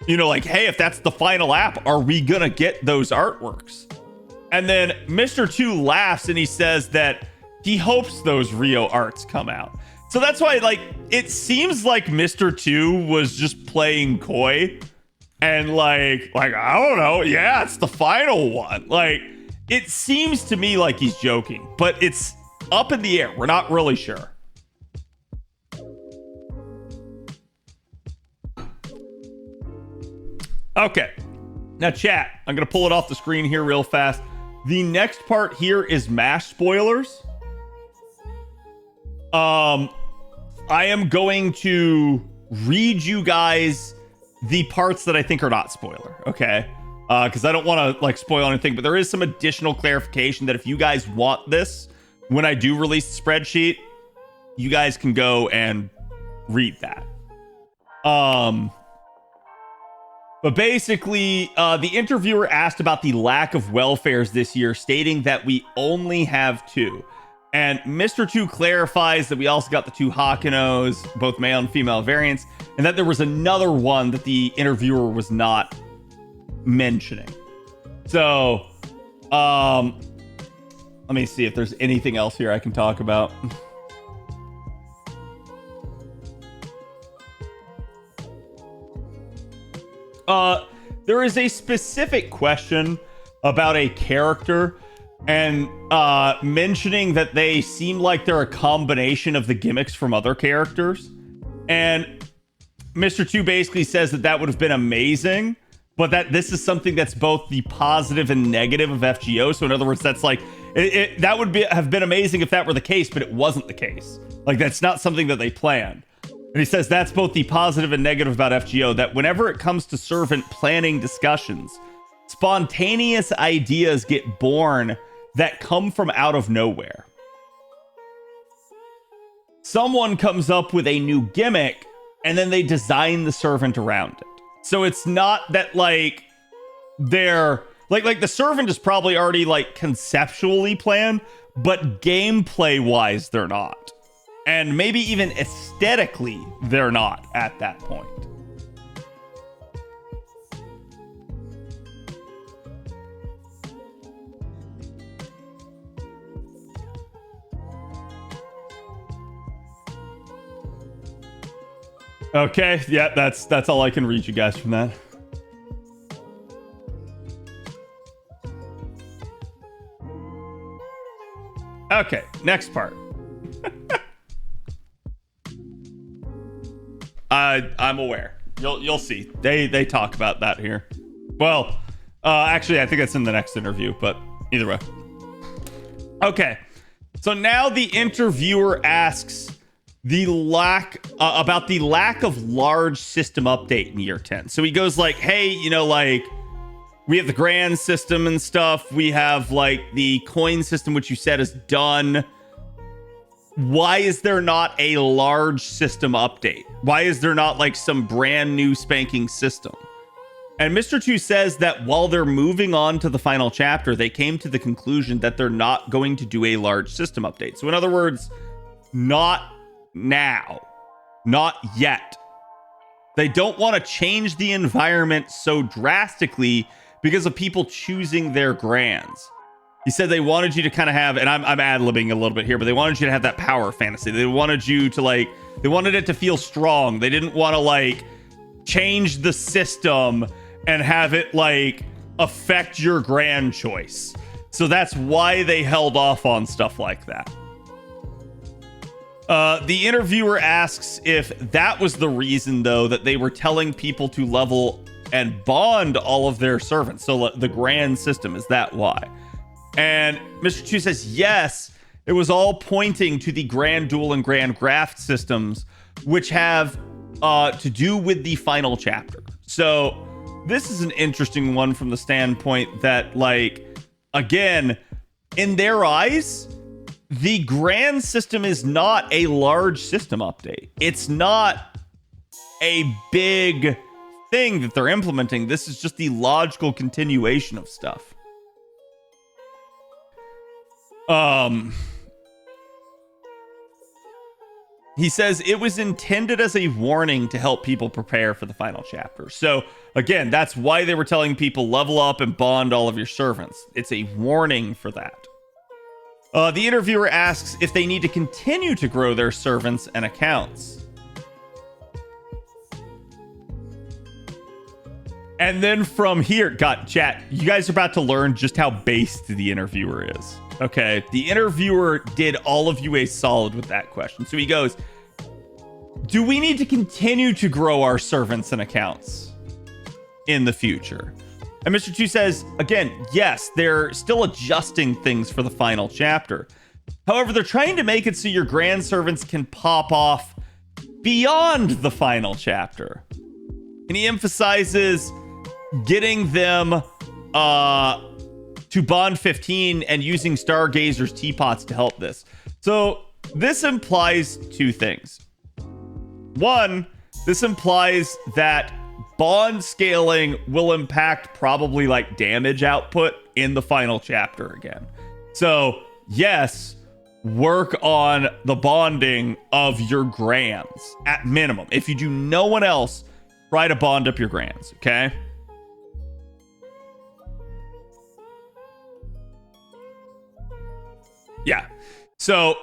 you know, like, hey, if that's the final app, are we gonna get those artworks? And then Mr. 2 laughs and he says that he hopes those Rio arts come out. So that's why, like, it seems like Mr. 2 was just playing coy and like, I don't know. Yeah, it's the final one. Like, it seems to me like he's joking, but it's up in the air. We're not really sure. Okay. Now, chat, I'm going to pull it off the screen here real fast. The next part here is MASH spoilers. I am going to read you guys the parts that I think are not spoiler, okay? Because I don't want to, like, spoil anything, but there is some additional clarification that if you guys want this, when I do release the spreadsheet, you guys can go and read that. But basically, the interviewer asked about the lack of welfares this year, stating that we only have 2. And Mr. 2 clarifies that we also got the 2 Hakanos, both male and female variants, and that there was another one that the interviewer was not mentioning. So, let me see if there's anything else here I can talk about. There is a specific question about a character and mentioning that they seem like they're a combination of the gimmicks from other characters. And Mr. 2 basically says that that would have been amazing, but that this is something that's both the positive and negative of FGO. So in other words, that's like, that would have been amazing if that were the case, but it wasn't the case. Like, that's not something that they planned. And he says that's both the positive and negative about FGO, that whenever it comes to servant planning discussions, spontaneous ideas get born that come from out of nowhere. Someone comes up with a new gimmick and then they design the servant around it. So it's not that like they're like the servant is probably already like conceptually planned, but gameplay wise they're not. And maybe even aesthetically they're not at that point. Okay, yeah, that's all I can read you guys from that. Okay, next part. I'm aware. You'll see. They talk about that here. Well, actually, I think that's in the next interview, but either way. Okay, so now the interviewer asks about the lack of large system update in year 10. So he goes like, hey, you know, like we have the grand system and stuff. We have like the coin system, which you said is done. Why is there not a large system update? Why is there not like some brand new spanking system? And Mr. 2 says that while they're moving on to the final chapter, they came to the conclusion that they're not going to do a large system update. So in other words, not now, not yet. They don't want to change the environment so drastically because of people choosing their grands. He said they wanted you to kind of have, and I'm ad-libbing a little bit here, but they wanted you to have that power fantasy. They wanted you to like, they wanted it to feel strong. They didn't want to like change the system and have it like affect your grand choice. So that's why they held off on stuff like that. The interviewer asks if that was the reason, though, that they were telling people to level and bond all of their servants. So the grand system, is that why? And Mr. 2 says, yes, it was all pointing to the grand duel and grand graft systems, which have to do with the final chapter. So this is an interesting one from the standpoint that, like, again, in their eyes, the grand system is not a large system update. It's not a big thing that they're implementing. This is just the logical continuation of stuff. He says it was intended as a warning to help people prepare for the final chapter. So again, that's why they were telling people level up and bond all of your servants. It's a warning for that. The interviewer asks if they need to continue to grow their servants and accounts. And then from here, chat, you guys are about to learn just how based the interviewer is. Okay, the interviewer did all of you a solid with that question. So he goes, do we need to continue to grow our servants and accounts in the future? And Mr. 2 says, again, yes, they're still adjusting things for the final chapter. However, they're trying to make it so your grand servants can pop off beyond the final chapter. And he emphasizes getting them to bond 15 and using Stargazer's teapots to help this. So this implies two things. One, this implies that bond scaling will impact probably like damage output in the final chapter again. So yes, work on the bonding of your grands at minimum. If you do no one else, try to bond up your grands, okay? Yeah. So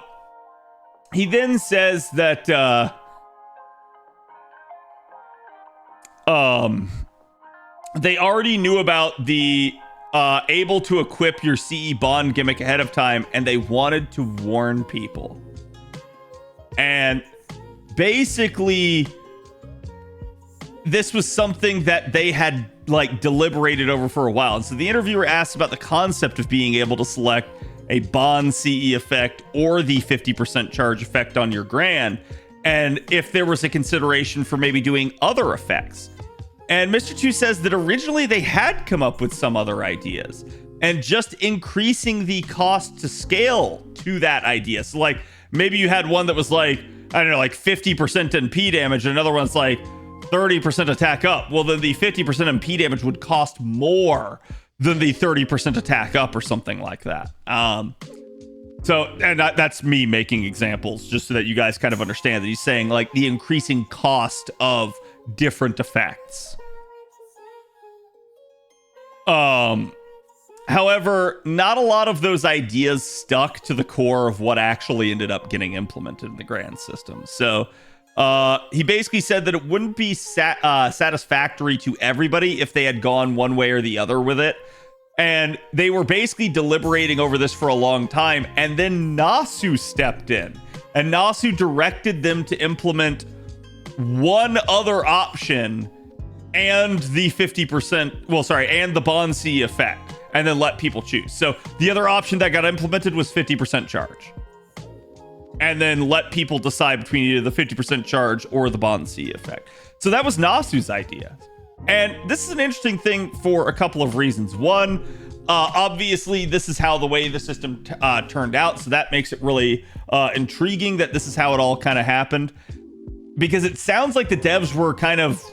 he then says that they already knew about the able to equip your CE bond gimmick ahead of time, and they wanted to warn people. And basically, this was something that they had like deliberated over for a while. And so the interviewer asked about the concept of being able to select a bond CE effect or the 50% charge effect on your grand, and if there was a consideration for maybe doing other effects. And Mr. Chu says that originally they had come up with some other ideas and just increasing the cost to scale to that idea. So like maybe you had one that was like, I don't know, like 50% NP damage, and another one's like 30% attack up. Well, then the 50% NP damage would cost more than the 30% attack up or something like that. That's me making examples just so that you guys kind of understand that he's saying like the increasing cost of different effects. However, not a lot of those ideas stuck to the core of what actually ended up getting implemented in the grand system. So he basically said that it wouldn't be satisfactory to everybody if they had gone one way or the other with it. And they were basically deliberating over this for a long time. And then Nasu stepped in. And Nasu directed them to implement one other option and the 50%, and the Bond C effect. And then let people choose. So the other option that got implemented was 50% charge. And then let people decide between either the 50% charge or the Bond C effect. So that was Nasu's idea. And this is an interesting thing for a couple of reasons. One, obviously, this is how the way the system turned out. So that makes it really intriguing that this is how it all kind of happened. Because it sounds like the devs were kind of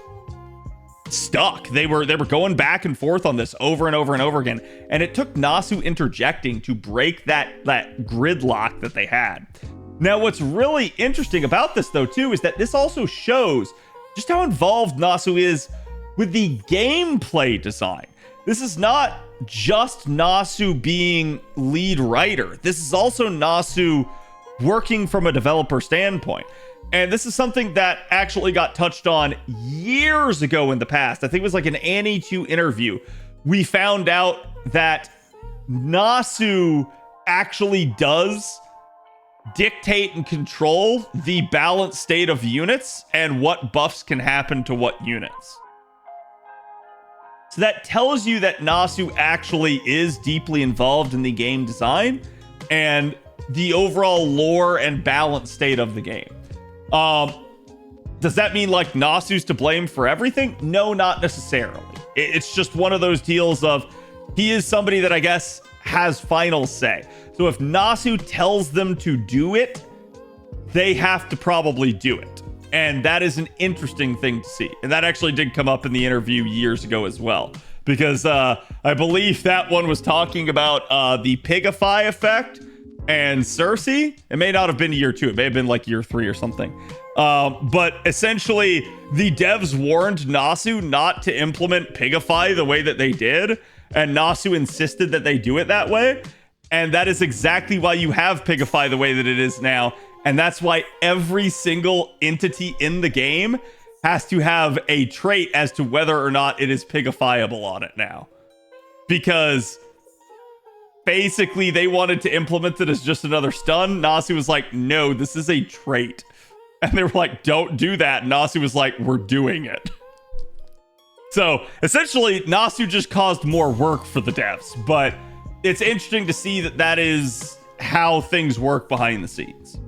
stuck. They were going back and forth on this over and over and over again. And it took Nasu interjecting to break that gridlock that they had. Now, what's really interesting about this, though, too, is that this also shows just how involved Nasu is with the gameplay design. This is not just Nasu being lead writer. This is also Nasu working from a developer standpoint. And this is something that actually got touched on years ago in the past. I think it was like an Annie 2 interview. We found out that Nasu actually does dictate and control the balanced state of units and what buffs can happen to what units. So that tells you that Nasu actually is deeply involved in the game design and the overall lore and balance state of the game. Does that mean like Nasu's to blame for everything? No, not necessarily. It's just one of those deals of he is somebody that I guess has final say. So if Nasu tells them to do it, they have to probably do it. And that is an interesting thing to see. And that actually did come up in the interview years ago as well. Because I believe that one was talking about the Pigify effect and Cersei. It may not have been year 2. It may have been like year 3 or something. But essentially, the devs warned Nasu not to implement Pigify the way that they did. And Nasu insisted that they do it that way. And that is exactly why you have Pigify the way that it is now. And that's why every single entity in the game has to have a trait as to whether or not it is Pigifiable on it now. Because basically they wanted to implement it as just another stun. Nasu was like, no, this is a trait. And they were like, don't do that. And Nasu was like, we're doing it. So essentially, Nasu just caused more work for the devs. But it's interesting to see that that is how things work behind the scenes.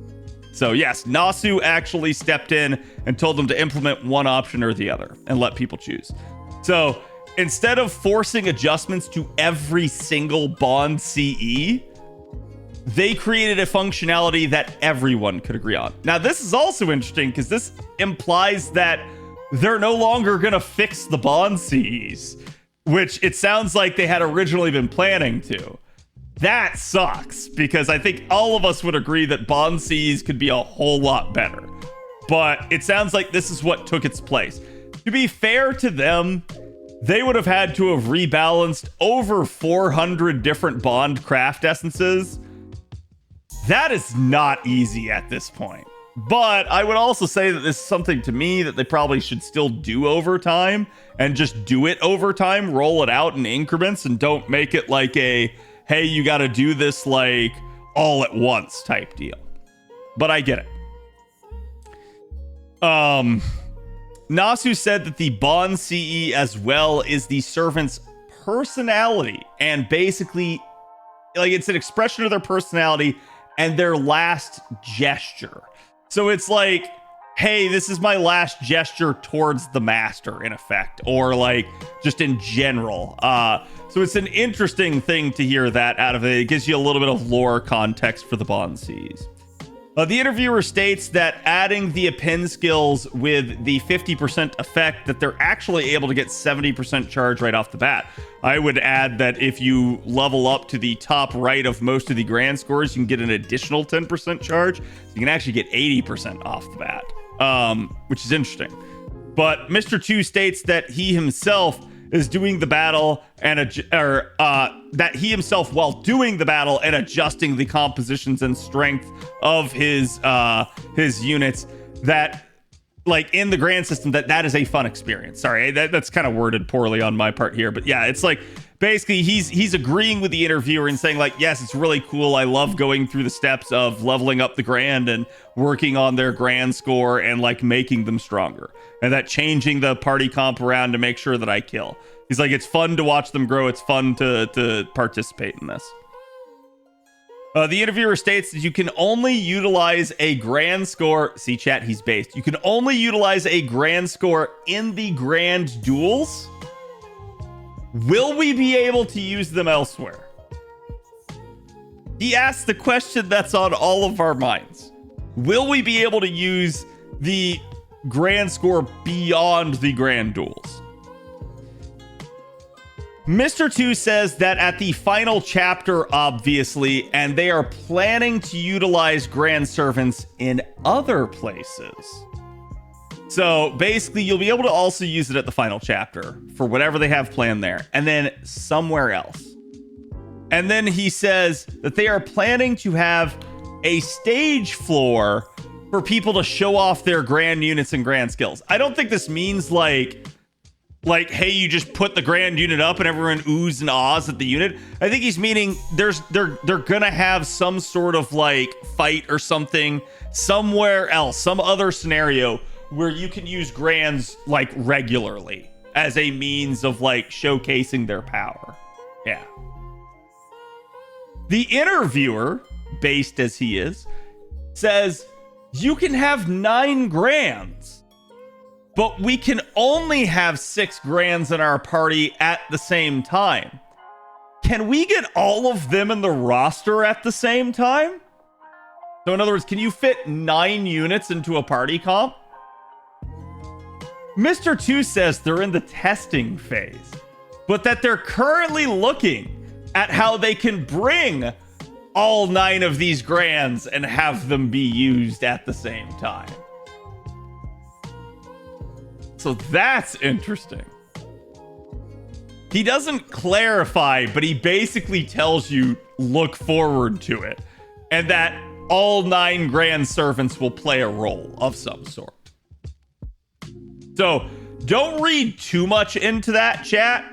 So yes, Nasu actually stepped in and told them to implement one option or the other and let people choose. So instead of forcing adjustments to every single Bond CE, they created a functionality that everyone could agree on. Now, this is also interesting because this implies that they're no longer going to fix the Bond CEs, which it sounds like they had originally been planning to. That sucks, because I think all of us would agree that Bond CEs could be a whole lot better. But it sounds like this is what took its place. To be fair to them, they would have had to have rebalanced over 400 different Bond craft essences. That is not easy at this point. But I would also say that this is something to me that they probably should still do over time, and just do it over time, roll it out in increments, and don't make it like a, hey, you got to do this like all at once type deal. But I get it. Nasu said that the Bond CE as well is the servant's personality, and basically like it's an expression of their personality and their last gesture. So it's like hey, this is my last gesture towards the master, in effect, or like just in general. So it's an interesting thing to hear that out of it. It gives you a little bit of lore context for the Bonsees. The interviewer states that adding the append skills with the 50% effect, that they're actually able to get 70% charge right off the bat. I would add that if you level up to the top right of most of the grand scores, you can get an additional 10% charge. So you can actually get 80% off the bat, which is interesting. But Mr. 2 states that he himself is doing the battle and that he himself, while doing the battle and adjusting the compositions and strength of his units, that like in the grand system, that is a fun experience. Sorry, that's kind of worded poorly on my part here, but yeah, it's like basically he's agreeing with the interviewer and saying like, yes, it's really cool. I love going through the steps of leveling up the grand and working on their grand score and like making them stronger, and that changing the party comp around to make sure that I kill. He's like, it's fun to watch them grow. It's fun to participate in this. The interviewer states that you can only utilize a grand score. See, chat, he's based. You can only utilize a grand score in the grand duels. Will we be able to use them elsewhere? He asked the question that's on all of our minds. Will we be able to use the grand score beyond the grand duels? Mr. 2 says that at the final chapter, obviously, and they are planning to utilize grand servants in other places. So basically, you'll be able to also use it at the final chapter for whatever they have planned there, and then somewhere else. And then he says that they are planning to have a stage floor for people to show off their grand units and grand skills. I don't think this means like, hey, you just put the grand unit up and everyone oohs and ahs at the unit. I think he's meaning they're gonna have some sort of like fight or something somewhere else, some other scenario where you can use grands like regularly as a means of like showcasing their power. Yeah. The interviewer, based as he is, says you can have 9 grands, but we can only have 6 grands in our party at the same time. Can we get all of them in the roster at the same time? So in other words, can you fit 9 units into a party comp? Mr. 2 says they're in the testing phase, but that they're currently looking at how they can bring all 9 of these grands and have them be used at the same time. So that's interesting. He doesn't clarify, but he basically tells you look forward to it, and that all 9 grand servants will play a role of some sort. So don't read too much into that, chat,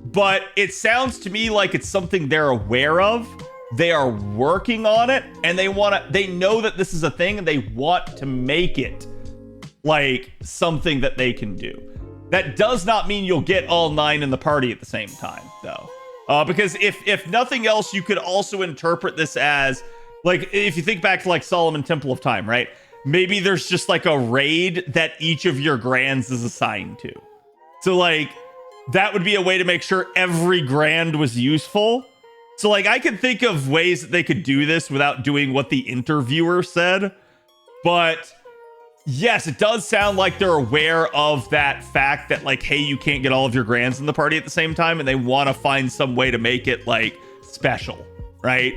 but it sounds to me like it's something they're aware of. They are working on it, and they know that this is a thing, and they want to make it like something that they can do. That does not mean you'll get all 9 in the party at the same time, though. Because if nothing else, you could also interpret this as, like, if you think back to, like, Solomon Temple of Time, right? Maybe there's just, like, a raid that each of your grands is assigned to. So, like, that would be a way to make sure every grand was useful. So, like, I could think of ways that they could do this without doing what the interviewer said. But yes, it does sound like they're aware of that fact that, like, hey, you can't get all of your grands in the party at the same time, and they want to find some way to make it, like, special, right?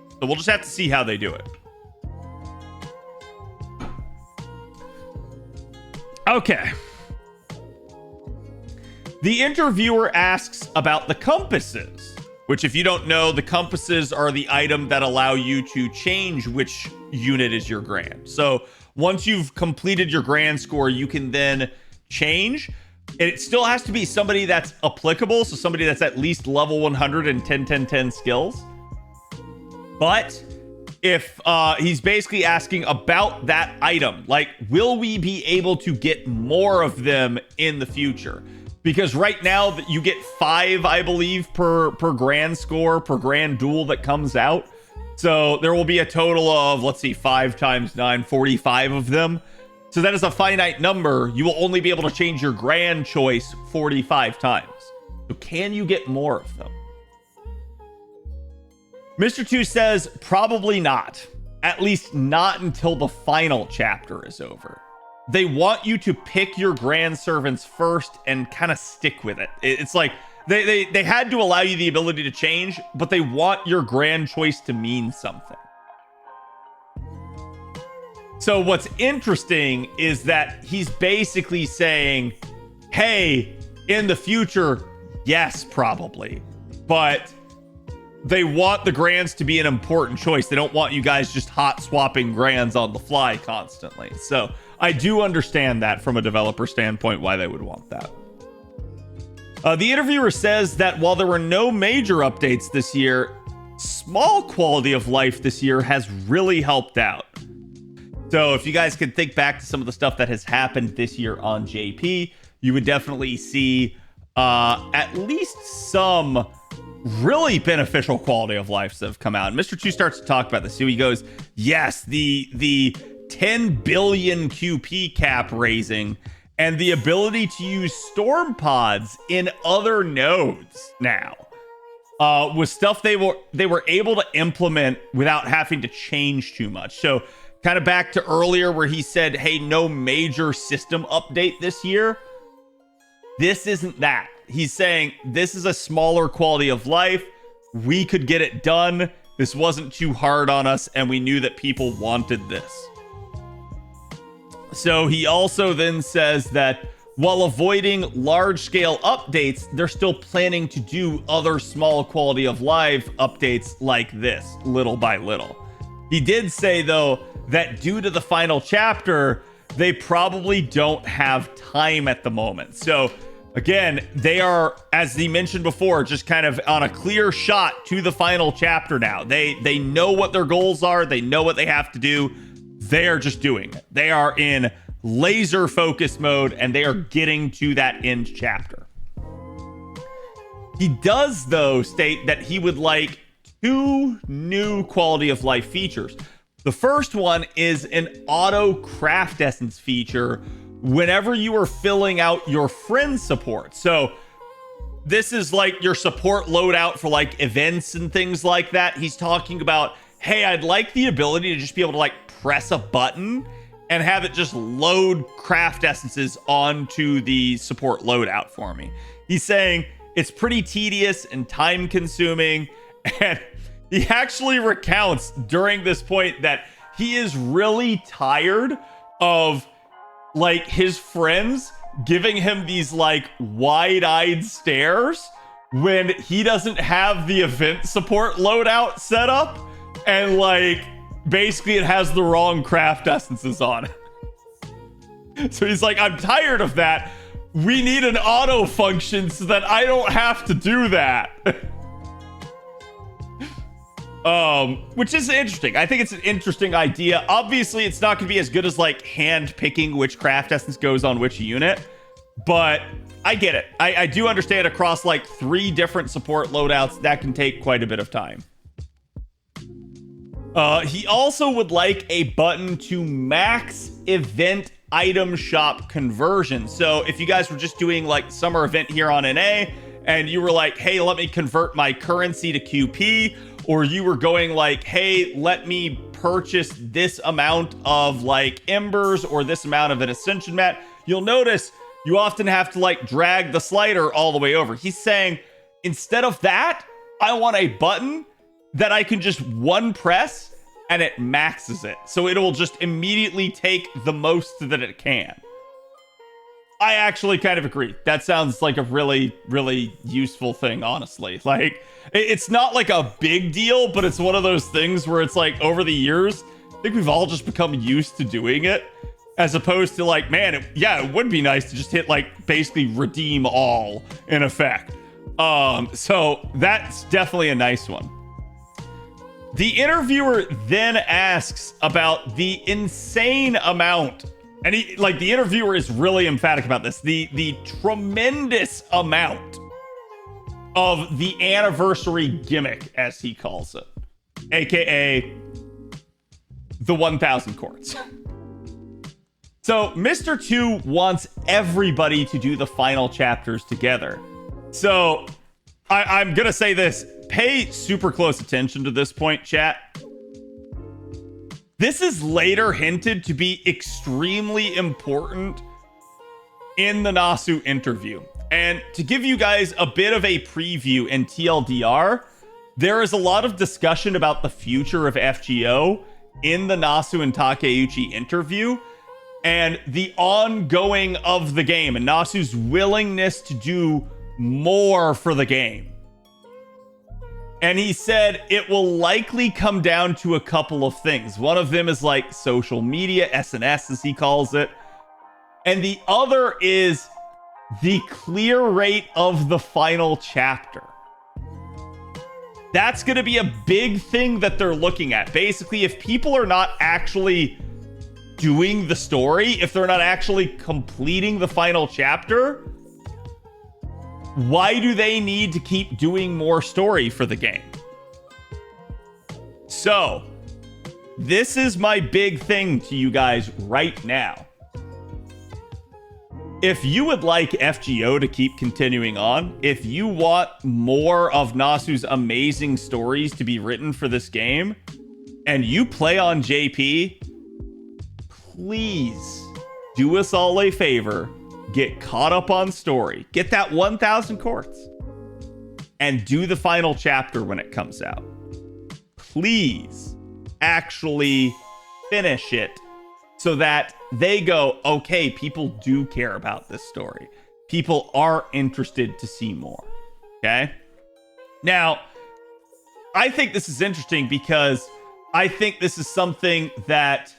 So we'll just have to see how they do it. Okay. The interviewer asks about the compasses, which, if you don't know, the compasses are the item that allow you to change which unit is your grand. So once you've completed your grand score, you can then change. It still has to be somebody that's applicable, so somebody that's at least level 100 and 10 skills. But if he's basically asking about that item, like, will we be able to get more of them in the future? Because right now that you get 5, I believe, per grand score, per grand duel that comes out. So there will be a total of, let's see, 5 times 9, 45 of them. So that is a finite number. You will only be able to change your grand choice 45 times. So can you get more of them? Mr. 2 says, probably not. At least not until the final chapter is over. They want you to pick your grand servants first and kind of stick with it. It's like they had to allow you the ability to change, but they want your grand choice to mean something. So what's interesting is that he's basically saying, hey, in the future, yes, probably. But they want the grands to be an important choice. They don't want you guys just hot swapping grands on the fly constantly. So I do understand that from a developer standpoint, why they would want that. The interviewer says that while there were no major updates this year, small quality of life this year has really helped out. So if you guys can think back to some of the stuff that has happened this year on JP, you would definitely see at least some really beneficial quality of lives that have come out. And Mr. Chu starts to talk about this. So he goes, yes, the 10 billion QP cap raising and the ability to use storm pods in other nodes now was stuff they were able to implement without having to change too much. So kind of back to earlier where he said, hey, no major system update this year. This isn't that. He's saying this is a smaller quality of life. We could get it done. This wasn't too hard on us, and we knew that people wanted this. So he also then says that while avoiding large-scale updates, they're still planning to do other small quality of life updates like this, little by little. He did say, though, that due to the final chapter, they probably don't have time at the moment. So again, they are, as he mentioned before, just kind of on a clear shot to the final chapter now. They know what their goals are. They know what they have to do. They are just doing it. They are in laser focus mode, and they are getting to that end chapter. He does, though, state that he would like 2 new quality of life features. The first one is an auto craft essence feature whenever you are filling out your friend support. So this is like your support loadout for like events and things like that. He's talking about, hey, I'd like the ability to just be able to like press a button and have it just load craft essences onto the support loadout for me. He's saying it's pretty tedious and time consuming, and he actually recounts during this point that he is really tired of like his friends giving him these like wide-eyed stares when he doesn't have the event support loadout set up, and like basically it has the wrong craft essences on it. So he's like, I'm tired of that. We need an auto function so that I don't have to do that. Which is interesting. I think it's an interesting idea. Obviously, it's not going to be as good as like hand picking which craft essence goes on which unit, but I get it. I do understand across like 3 different support loadouts that can take quite a bit of time. He also would like a button to max event item shop conversion. So if you guys were just doing like summer event here on NA and you were like, hey, let me convert my currency to QP, or you were going like, hey, let me purchase this amount of like embers or this amount of an ascension mat, you'll notice you often have to like drag the slider all the way over. He's saying, instead of that, I want a button that I can just one press and it maxes it. So it will just immediately take the most that it can. I actually kind of agree. That sounds like a really, really useful thing, honestly. Like, it's not like a big deal, but it's one of those things where it's like over the years, I think we've all just become used to doing it, as opposed to like, man, it would be nice to just hit like basically redeem all in effect. So that's definitely a nice one. The interviewer then asks about the insane amount, and the interviewer is really emphatic about this, the tremendous amount of the anniversary gimmick, as he calls it. aka the 1000 courts. So Mr. 2 wants everybody to do the final chapters together. So I'm gonna say this, pay super close attention to this point, chat. This is later hinted to be extremely important in the Nasu interview. And to give you guys a bit of a preview in TLDR, there is a lot of discussion about the future of FGO in the Nasu and Takeuchi interview and the ongoing of the game and Nasu's willingness to do more for the game. And he said it will likely come down to a couple of things. One of them is like social media, SNS as he calls it. And the other is the clear rate of the final chapter. That's going to be a big thing that they're looking at. Basically, if people are not actually doing the story, if they're not actually completing the final chapter, why do they need to keep doing more story for the game? So, this is my big thing to you guys right now. If you would like FGO to keep continuing on, if you want more of Nasu's amazing stories to be written for this game, and you play on JP, please do us all a favor. Get caught up on story. Get that 1000 courts. And do the final chapter when it comes out. Please actually finish it so that they go, okay, people do care about this story. People are interested to see more. Okay? Now, I think this is interesting because I think this is something that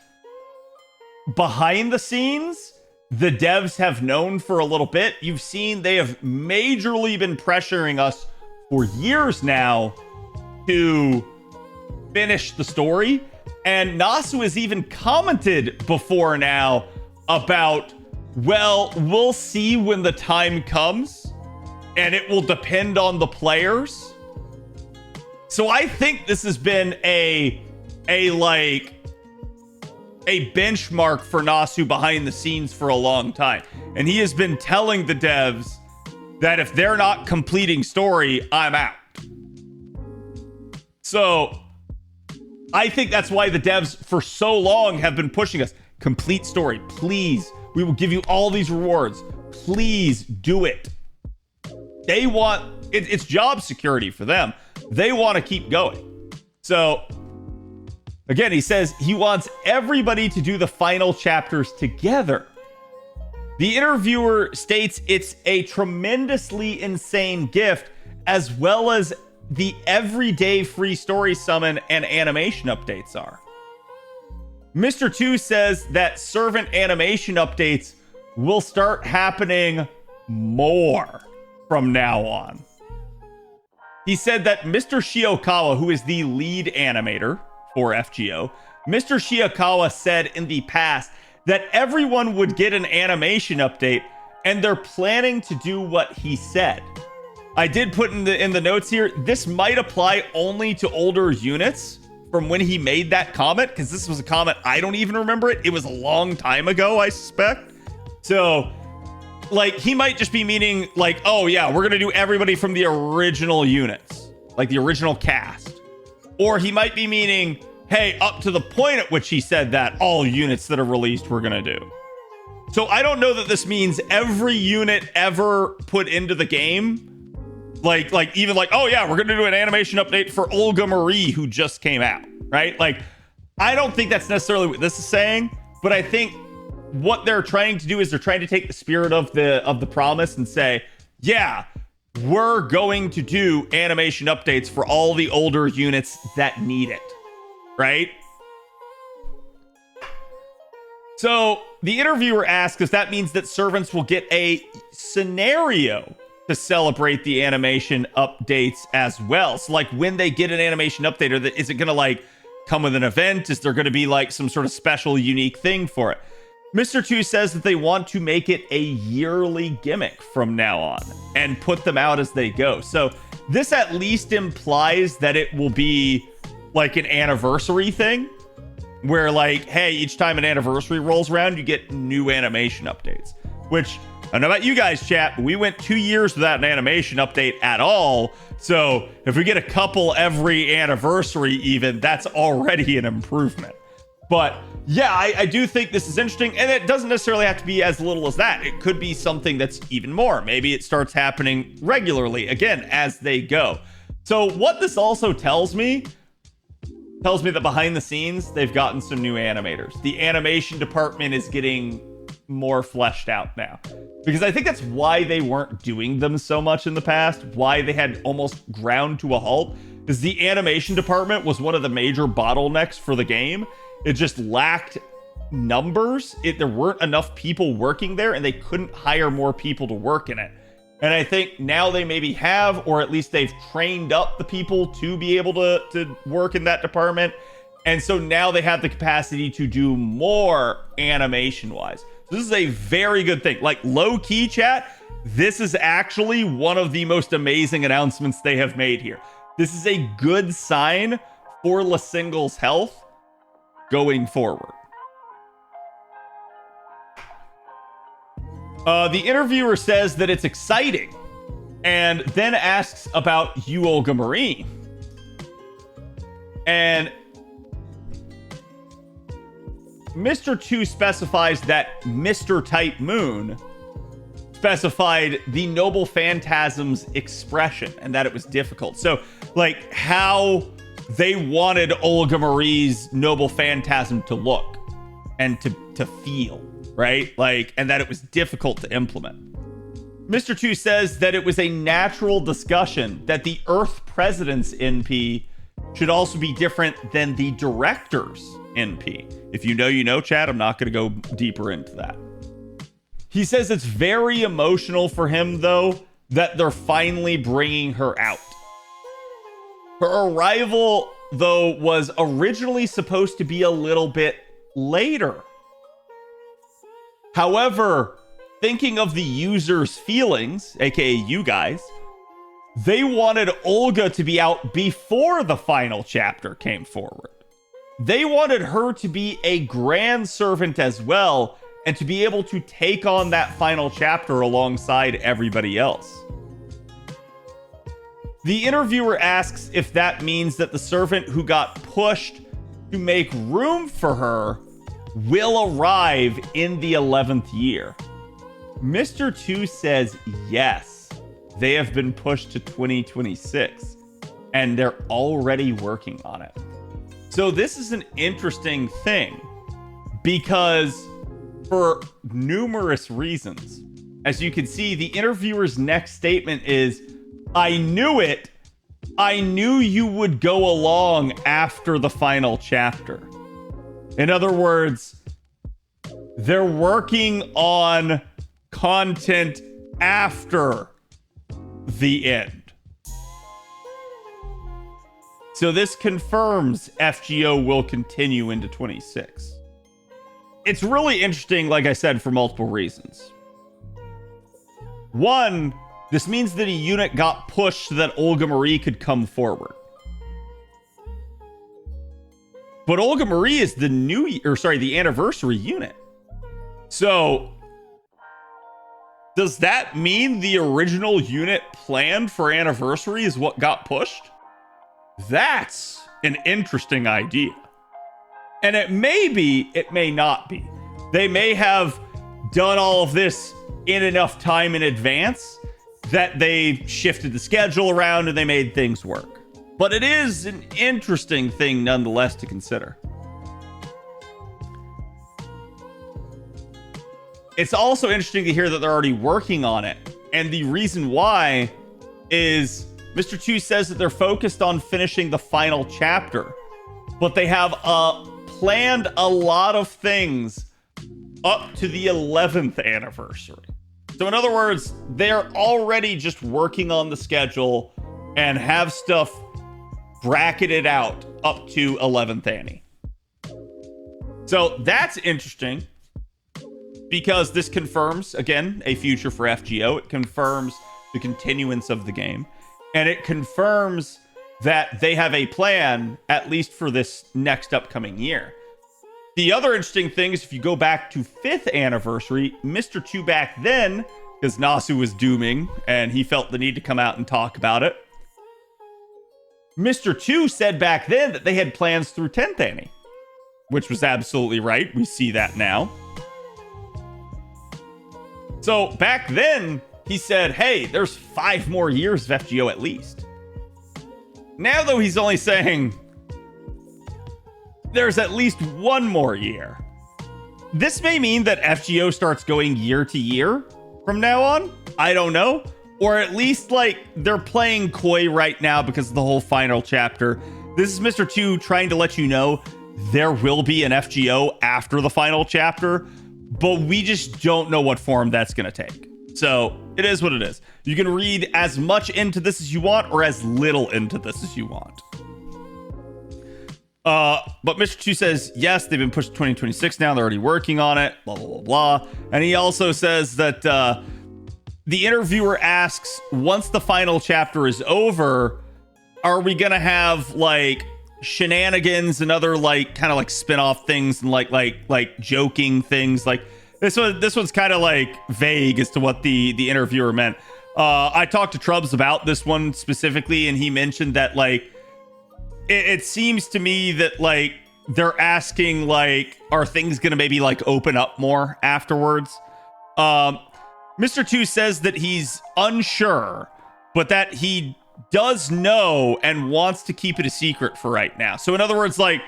behind the scenes, the devs have known for a little bit. You've seen they have majorly been pressuring us for years now to finish the story. And Nasu has even commented before now about, well, we'll see when the time comes and it will depend on the players. So I think this has been a benchmark for Nasu behind the scenes for a long time. And he has been telling the devs that if they're not completing story, I'm out. So I think that's why the devs for so long have been pushing us. Complete story, please. We will give you all these rewards. Please do it. They want, it's job security for them. They want to keep going. So again, he says he wants everybody to do the final chapters together. The interviewer states it's a tremendously insane gift, as well as the everyday free story summon and animation updates are. Mr. 2 says that servant animation updates will start happening more from now on. He said that Mr. Shiokawa, who is the lead animator for FGO, Mr. Shiokawa said in the past that everyone would get an animation update, and they're planning to do what he said. I did put in the notes here, this might apply only to older units from when he made that comment, because this was a comment, I don't even remember it. It was a long time ago, I suspect. So, like, he might just be meaning, like, oh yeah, we're going to do everybody from the original units, like the original cast. Or he might be meaning, hey, up to the point at which he said that, all units that are released we're going to do. So I don't know that this means every unit ever put into the game. Like even like, oh yeah, we're going to do an animation update for Olga Marie, who just came out, right? Like, I don't think that's necessarily what this is saying, but I think what they're trying to do is they're trying to take the spirit of the promise and say, yeah, we're going to do animation updates for all the older units that need it, right? So the interviewer asks if that means that servants will get a scenario to celebrate the animation updates as well. So like when they get an animation update, or is it going to like come with an event? Is there going to be like some sort of special unique thing for it? Mr. 2 says that they want to make it a yearly gimmick from now on and put them out as they go. So this at least implies that it will be like an anniversary thing where like, hey, each time an anniversary rolls around, you get new animation updates, which I don't know about you guys, chat, but we went 2 years without an animation update at all. So if we get a couple every anniversary even, that's already an improvement. But yeah, I do think this is interesting, and it doesn't necessarily have to be as little as that. It could be something that's even more. Maybe it starts happening regularly, again, as they go. So what this also tells me that behind the scenes, they've gotten some new animators. The animation department is getting more fleshed out now. Because I think that's why they weren't doing them so much in the past, why they had almost ground to a halt, is the animation department was one of the major bottlenecks for the game. It just lacked numbers. There weren't enough people working there, and they couldn't hire more people to work in it. And I think now they maybe have, or at least they've trained up the people to be able to work in that department. And so now they have the capacity to do more animation-wise. This is a very good thing. Like, low-key, chat, this is actually one of the most amazing announcements they have made here. This is a good sign for Lasingle's health going forward. The interviewer says that it's exciting and then asks about you, Olga Marie. And Mr. 2 specifies that Mr. Type Moon specified the Noble Phantasm's expression and that it was difficult. So, like, how they wanted Olga Marie's Noble Phantasm to look and to feel, right? Like, and that it was difficult to implement. Mr. 2 says that it was a natural discussion that the Earth President's NP should also be different than the Director's NP. If you know, you know, chat. I'm not going to go deeper into that. He says it's very emotional for him, though, that they're finally bringing her out. Her arrival, though, was originally supposed to be a little bit later. However, thinking of the user's feelings, aka you guys, they wanted Olga to be out before the final chapter came forward. They wanted her to be a grand servant as well, and to be able to take on that final chapter alongside everybody else. The interviewer asks if that means that the servant who got pushed to make room for her will arrive in the 11th year. Mr. 2 says yes, they have been pushed to 2026, and they're already working on it. So this is an interesting thing, because for numerous reasons, as you can see, the interviewer's next statement is, I knew it. I knew you would go along after the final chapter. In other words, they're working on content after the end. So this confirms FGO will continue into 26. It's really interesting, like I said, for multiple reasons. One, this means that a unit got pushed so that Olga Marie could come forward. But Olga Marie is the anniversary unit. So does that mean the original unit planned for anniversary is what got pushed? That's an interesting idea. And it may be, it may not be. They may have done all of this in enough time in advance that they shifted the schedule around and they made things work. But it is an interesting thing nonetheless to consider. It's also interesting to hear that they're already working on it. And the reason why is Mr. 2 says that they're focused on finishing the final chapter, but they have planned a lot of things up to the 11th anniversary. So in other words, they're already just working on the schedule and have stuff bracketed out up to 11th Annie. So that's interesting, because this confirms, again, a future for FGO. It confirms the continuance of the game. And it confirms that they have a plan, at least for this next upcoming year. The other interesting thing is if you go back to 5th anniversary, Mr. 2 back then, because Nasu was dooming and he felt the need to come out and talk about it, Mr. 2 said back then that they had plans through 10th Annie, which was absolutely right. We see that now. So back then, he said, hey, there's 5 more years of FGO at least. Now, though, he's only saying there's at least 1 more year. This may mean that FGO starts going year to year from now on. I don't know. Or at least, like, they're playing coy right now because of the whole final chapter. This is Mr. 2 trying to let you know there will be an FGO after the final chapter, but we just don't know what form that's going to take. So it is what it is. You can read as much into this as you want or as little into this as you want. But Mr. 2 says, yes, they've been pushed to 2026 now. They're already working on it, blah, blah, blah, blah. And he also says that the interviewer asks, once the final chapter is over, are we going to have like shenanigans and other like kind of like spin-off things and like joking things? Like this one's kind of like vague as to what the interviewer meant. I talked to Trubs about this one specifically, and he mentioned that like it seems to me that like they're asking like, are things gonna maybe like open up more afterwards? Mr. 2 says that he's unsure, but that he does know and wants to keep it a secret for right now. So in other words, like,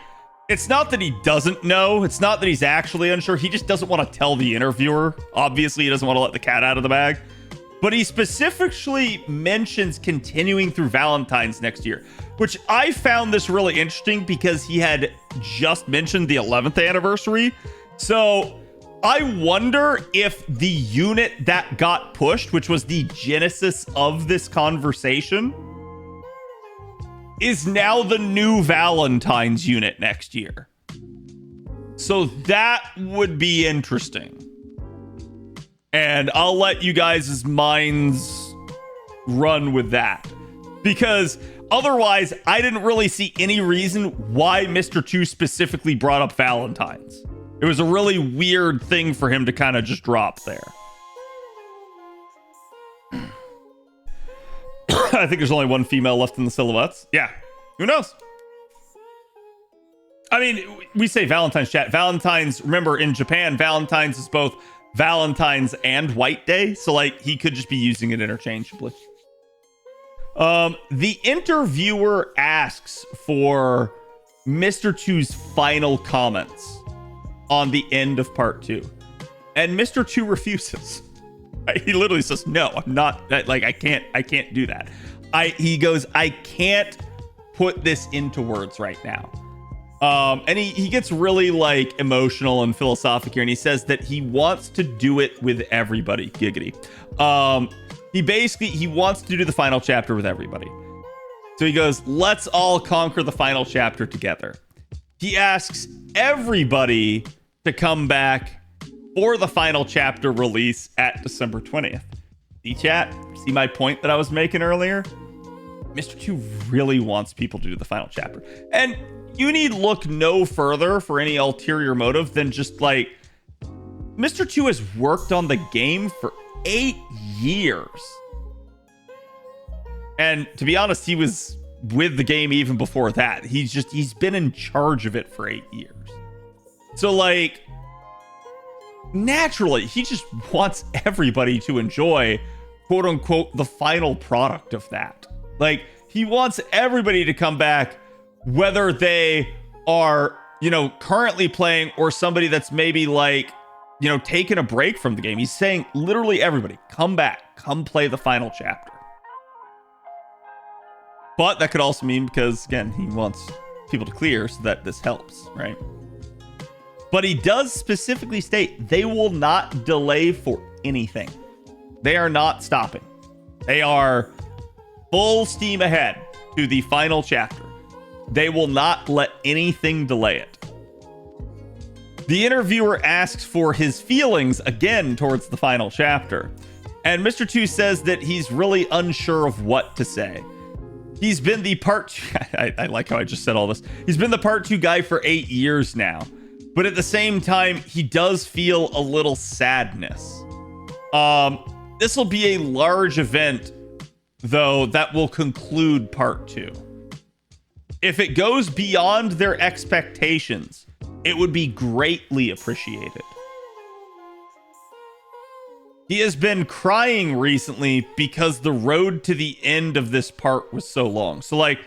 it's not that he doesn't know. It's not that he's actually unsure. He just doesn't want to tell the interviewer. Obviously, he doesn't want to let the cat out of the bag. But he specifically mentions continuing through Valentine's next year, which I found this really interesting because he had just mentioned the 11th anniversary. So I wonder if the unit that got pushed, which was the genesis of this conversation, is now the new Valentine's unit next year. So that would be interesting. And I'll let you guys' minds run with that. Because otherwise, I didn't really see any reason why Mr. 2 specifically brought up Valentine's. It was a really weird thing for him to kind of just drop there. I think there's only 1 female left in the silhouettes. Yeah, who knows? I mean, we say Valentine's chat. Valentine's, remember, in Japan, Valentine's is both Valentine's and White Day. So, like, he could just be using it interchangeably. The interviewer asks for Mr. 2's final comments on the end of part 2. And Mr. 2 refuses. He literally says, no, I'm not, like, I can't do that. He goes, I can't put this into words right now. And he gets really like emotional and philosophic here, and he says that he wants to do it with everybody. Giggity. He wants to do the final chapter with everybody. So he goes, let's all conquer the final chapter together. He asks everybody to come back for the final chapter release at December 20th. See, chat? See my point that I was making earlier? Mr. 2 really wants people to do the final chapter. And you need look no further for any ulterior motive than just like, Mr. 2 has worked on the game for 8 years. And to be honest, he was with the game even before that. He's been in charge of it for 8 years. So like, naturally, he just wants everybody to enjoy, quote unquote, the final product of that. Like, he wants everybody to come back, whether they are, currently playing or somebody that's maybe like, taking a break from the game. He's saying literally everybody, come back, come play the final chapter. But that could also mean because, again, he wants people to clear so that this helps, right? But he does specifically state they will not delay for anything. They are not stopping. They are full steam ahead to the final chapter. They will not let anything delay it. The interviewer asks for his feelings again towards the final chapter. And Mr. 2 says that he's really unsure of what to say. He's been the part I like how I just said all this. He's been the part 2 guy for 8 years now. But at the same time, he does feel a little sadness. This will be a large event, though, that will conclude part 2. If it goes beyond their expectations, it would be greatly appreciated. He has been crying recently because the road to the end of this part was so long. So, like,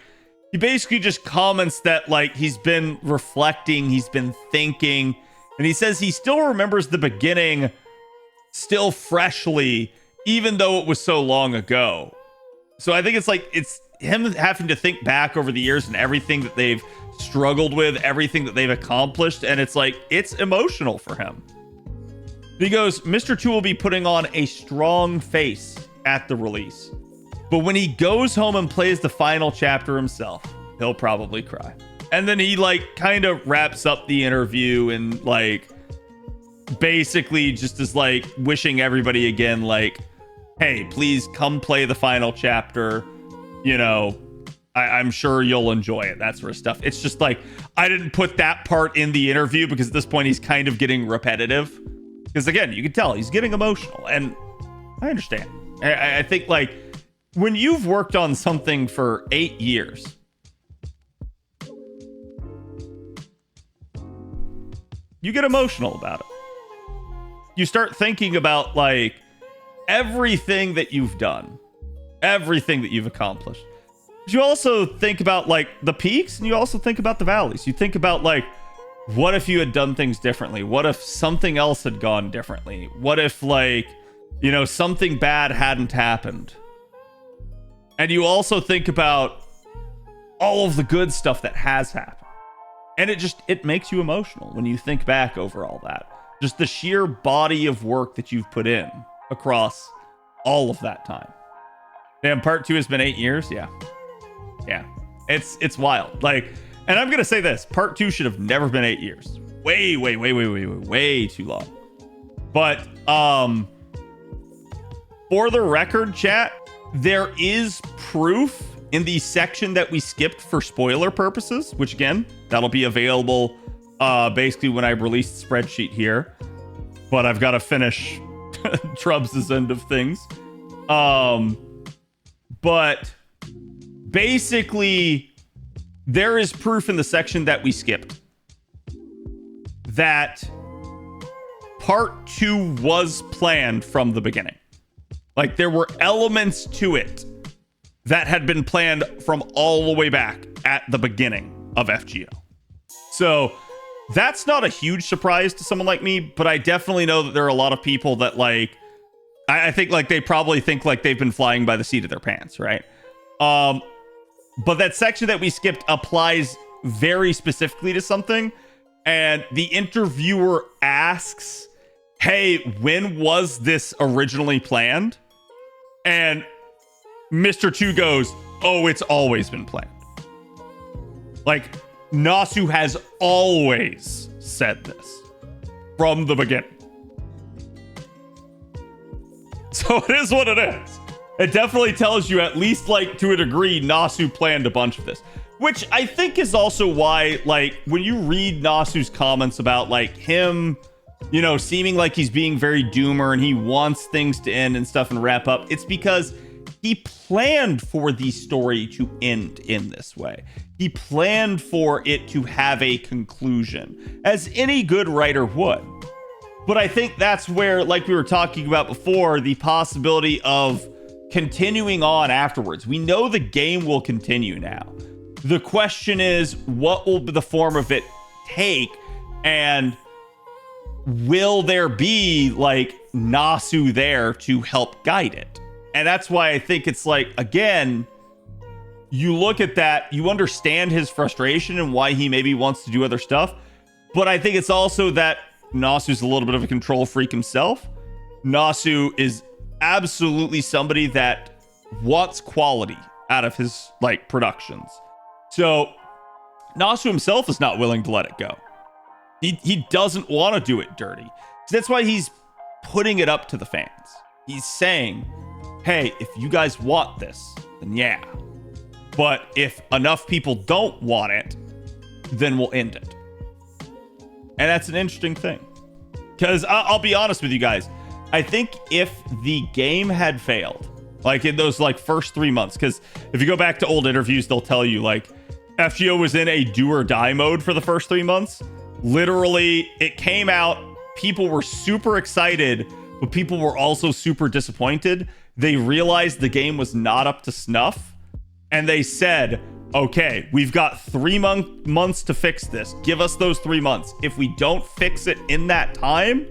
he basically just comments that, like, he's been reflecting, he's been thinking, and he says he still remembers the beginning still freshly, even though it was so long ago. So I think it's like, it's him having to think back over the years and everything that they've struggled with, everything that they've accomplished, and it's like, it's emotional for him. He goes, Mr. 2 will be putting on a strong face at the release. But when he goes home and plays the final chapter himself, he'll probably cry. And then he, like, kind of wraps up the interview and, like, basically just is, like, wishing everybody again, like, hey, please come play the final chapter. You know, I'm sure you'll enjoy it. That sort of stuff. It's just like, I didn't put that part in the interview because at this point he's kind of getting repetitive. Because, again, you can tell he's getting emotional. And I understand. I think, like, when you've worked on something for 8 years, you get emotional about it. You start thinking about, like, everything that you've done, everything that you've accomplished. But you also think about, like, the peaks, and you also think about the valleys. You think about, like, what if you had done things differently? What if something else had gone differently? What if, like, you know, something bad hadn't happened? And you also think about all of the good stuff that has happened. And it makes you emotional when you think back over all that. Just the sheer body of work that you've put in across all of that time. Damn, part 2 has been 8 years. Yeah. It's wild. Like, and I'm going to say this, part 2 should have never been 8 years. Way too long. But, for the record, chat, there is proof in the section that we skipped for spoiler purposes, which, again, that'll be available basically when I release the spreadsheet here. But I've got to finish Trubs' end of things. But basically, there is proof in the section that we skipped that part 2 was planned from the beginning. Like, there were elements to it that had been planned from all the way back at the beginning of FGO. So that's not a huge surprise to someone like me, but I definitely know that there are a lot of people that, like, I think, like, they probably think like they've been flying by the seat of their pants, right? But that section that we skipped applies very specifically to something, and the interviewer asks, hey, when was this originally planned? And Mr. 2 goes, oh, it's always been planned. Like, Nasu has always said this from the beginning. So it is what it is. It definitely tells you, at least, like, to a degree, Nasu planned a bunch of this. Which I think is also why, like, when you read Nasu's comments about, like, him, you know, seeming like he's being very doomer and he wants things to end and stuff and wrap up, it's because he planned for the story to end in this way. He planned for it to have a conclusion, as any good writer would. But I think that's where, like we were talking about before, the possibility of continuing on afterwards. We know the game will continue now. The question is, what will the form of it take? And will there be, like, Nasu there to help guide it? And that's why I think it's like, again, you look at that, you understand his frustration and why he maybe wants to do other stuff. But I think it's also that Nasu's a little bit of a control freak himself. Nasu is absolutely somebody that wants quality out of his, like, productions. So Nasu himself is not willing to let it go. He doesn't want to do it dirty. So that's why he's putting it up to the fans. He's saying, hey, if you guys want this, then yeah. But if enough people don't want it, then we'll end it. And that's an interesting thing. Because I'll be honest with you guys. I think if the game had failed, like in those like first 3 months, because if you go back to old interviews, they'll tell you like FGO was in a do or die mode for the first 3 months. Literally, it came out, people were super excited, but people were also super disappointed. They realized the game was not up to snuff, and they said, okay, we've got 3 months to fix this. Give us those 3 months. If we don't fix it in that time,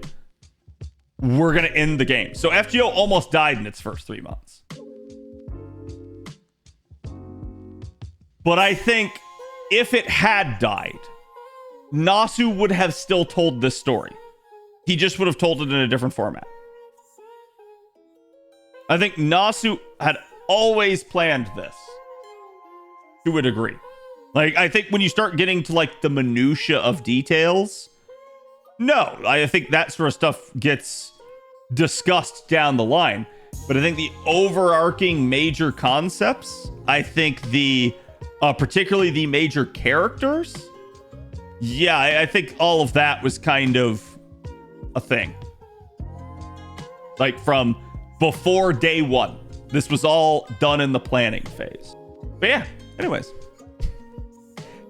we're going to end the game. So FGO almost died in its first 3 months. But I think if it had died, Nasu would have still told this story. He just would have told it in a different format. I think Nasu had always planned this to a degree. Like, I think when you start getting to like the minutia of details, no, I think that sort of stuff gets discussed down the line. But I think the overarching major concepts, I think the particularly the major characters, yeah, I think all of that was kind of a thing. Like from before day one, this was all done in the planning phase. But yeah, anyways,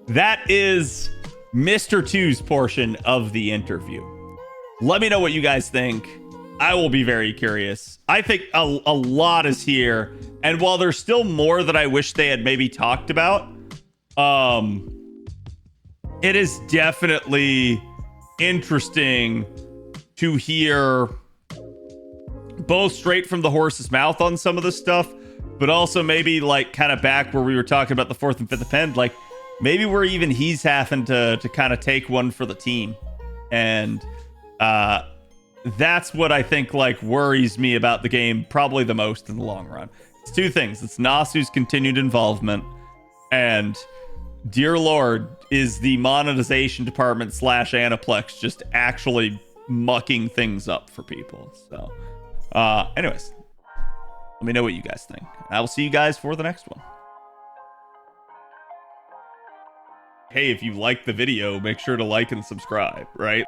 that is Mr. 2's portion of the interview. Let me know what you guys think. I will be very curious. I think a lot is here. And while there's still more that I wish they had maybe talked about, it is definitely interesting to hear both straight from the horse's mouth on some of this stuff, but also maybe like kind of back where we were talking about the 4th and 5th append, like maybe where even he's having to kind of take one for the team. And that's what I think like worries me about the game probably the most in the long run. It's 2 things. It's Nasu's continued involvement, and dear Lord, is the monetization department / Aniplex just actually mucking things up for people. So anyways, let me know what you guys think. I will see you guys for the next one. Hey, if you liked the video, make sure to like and subscribe, right?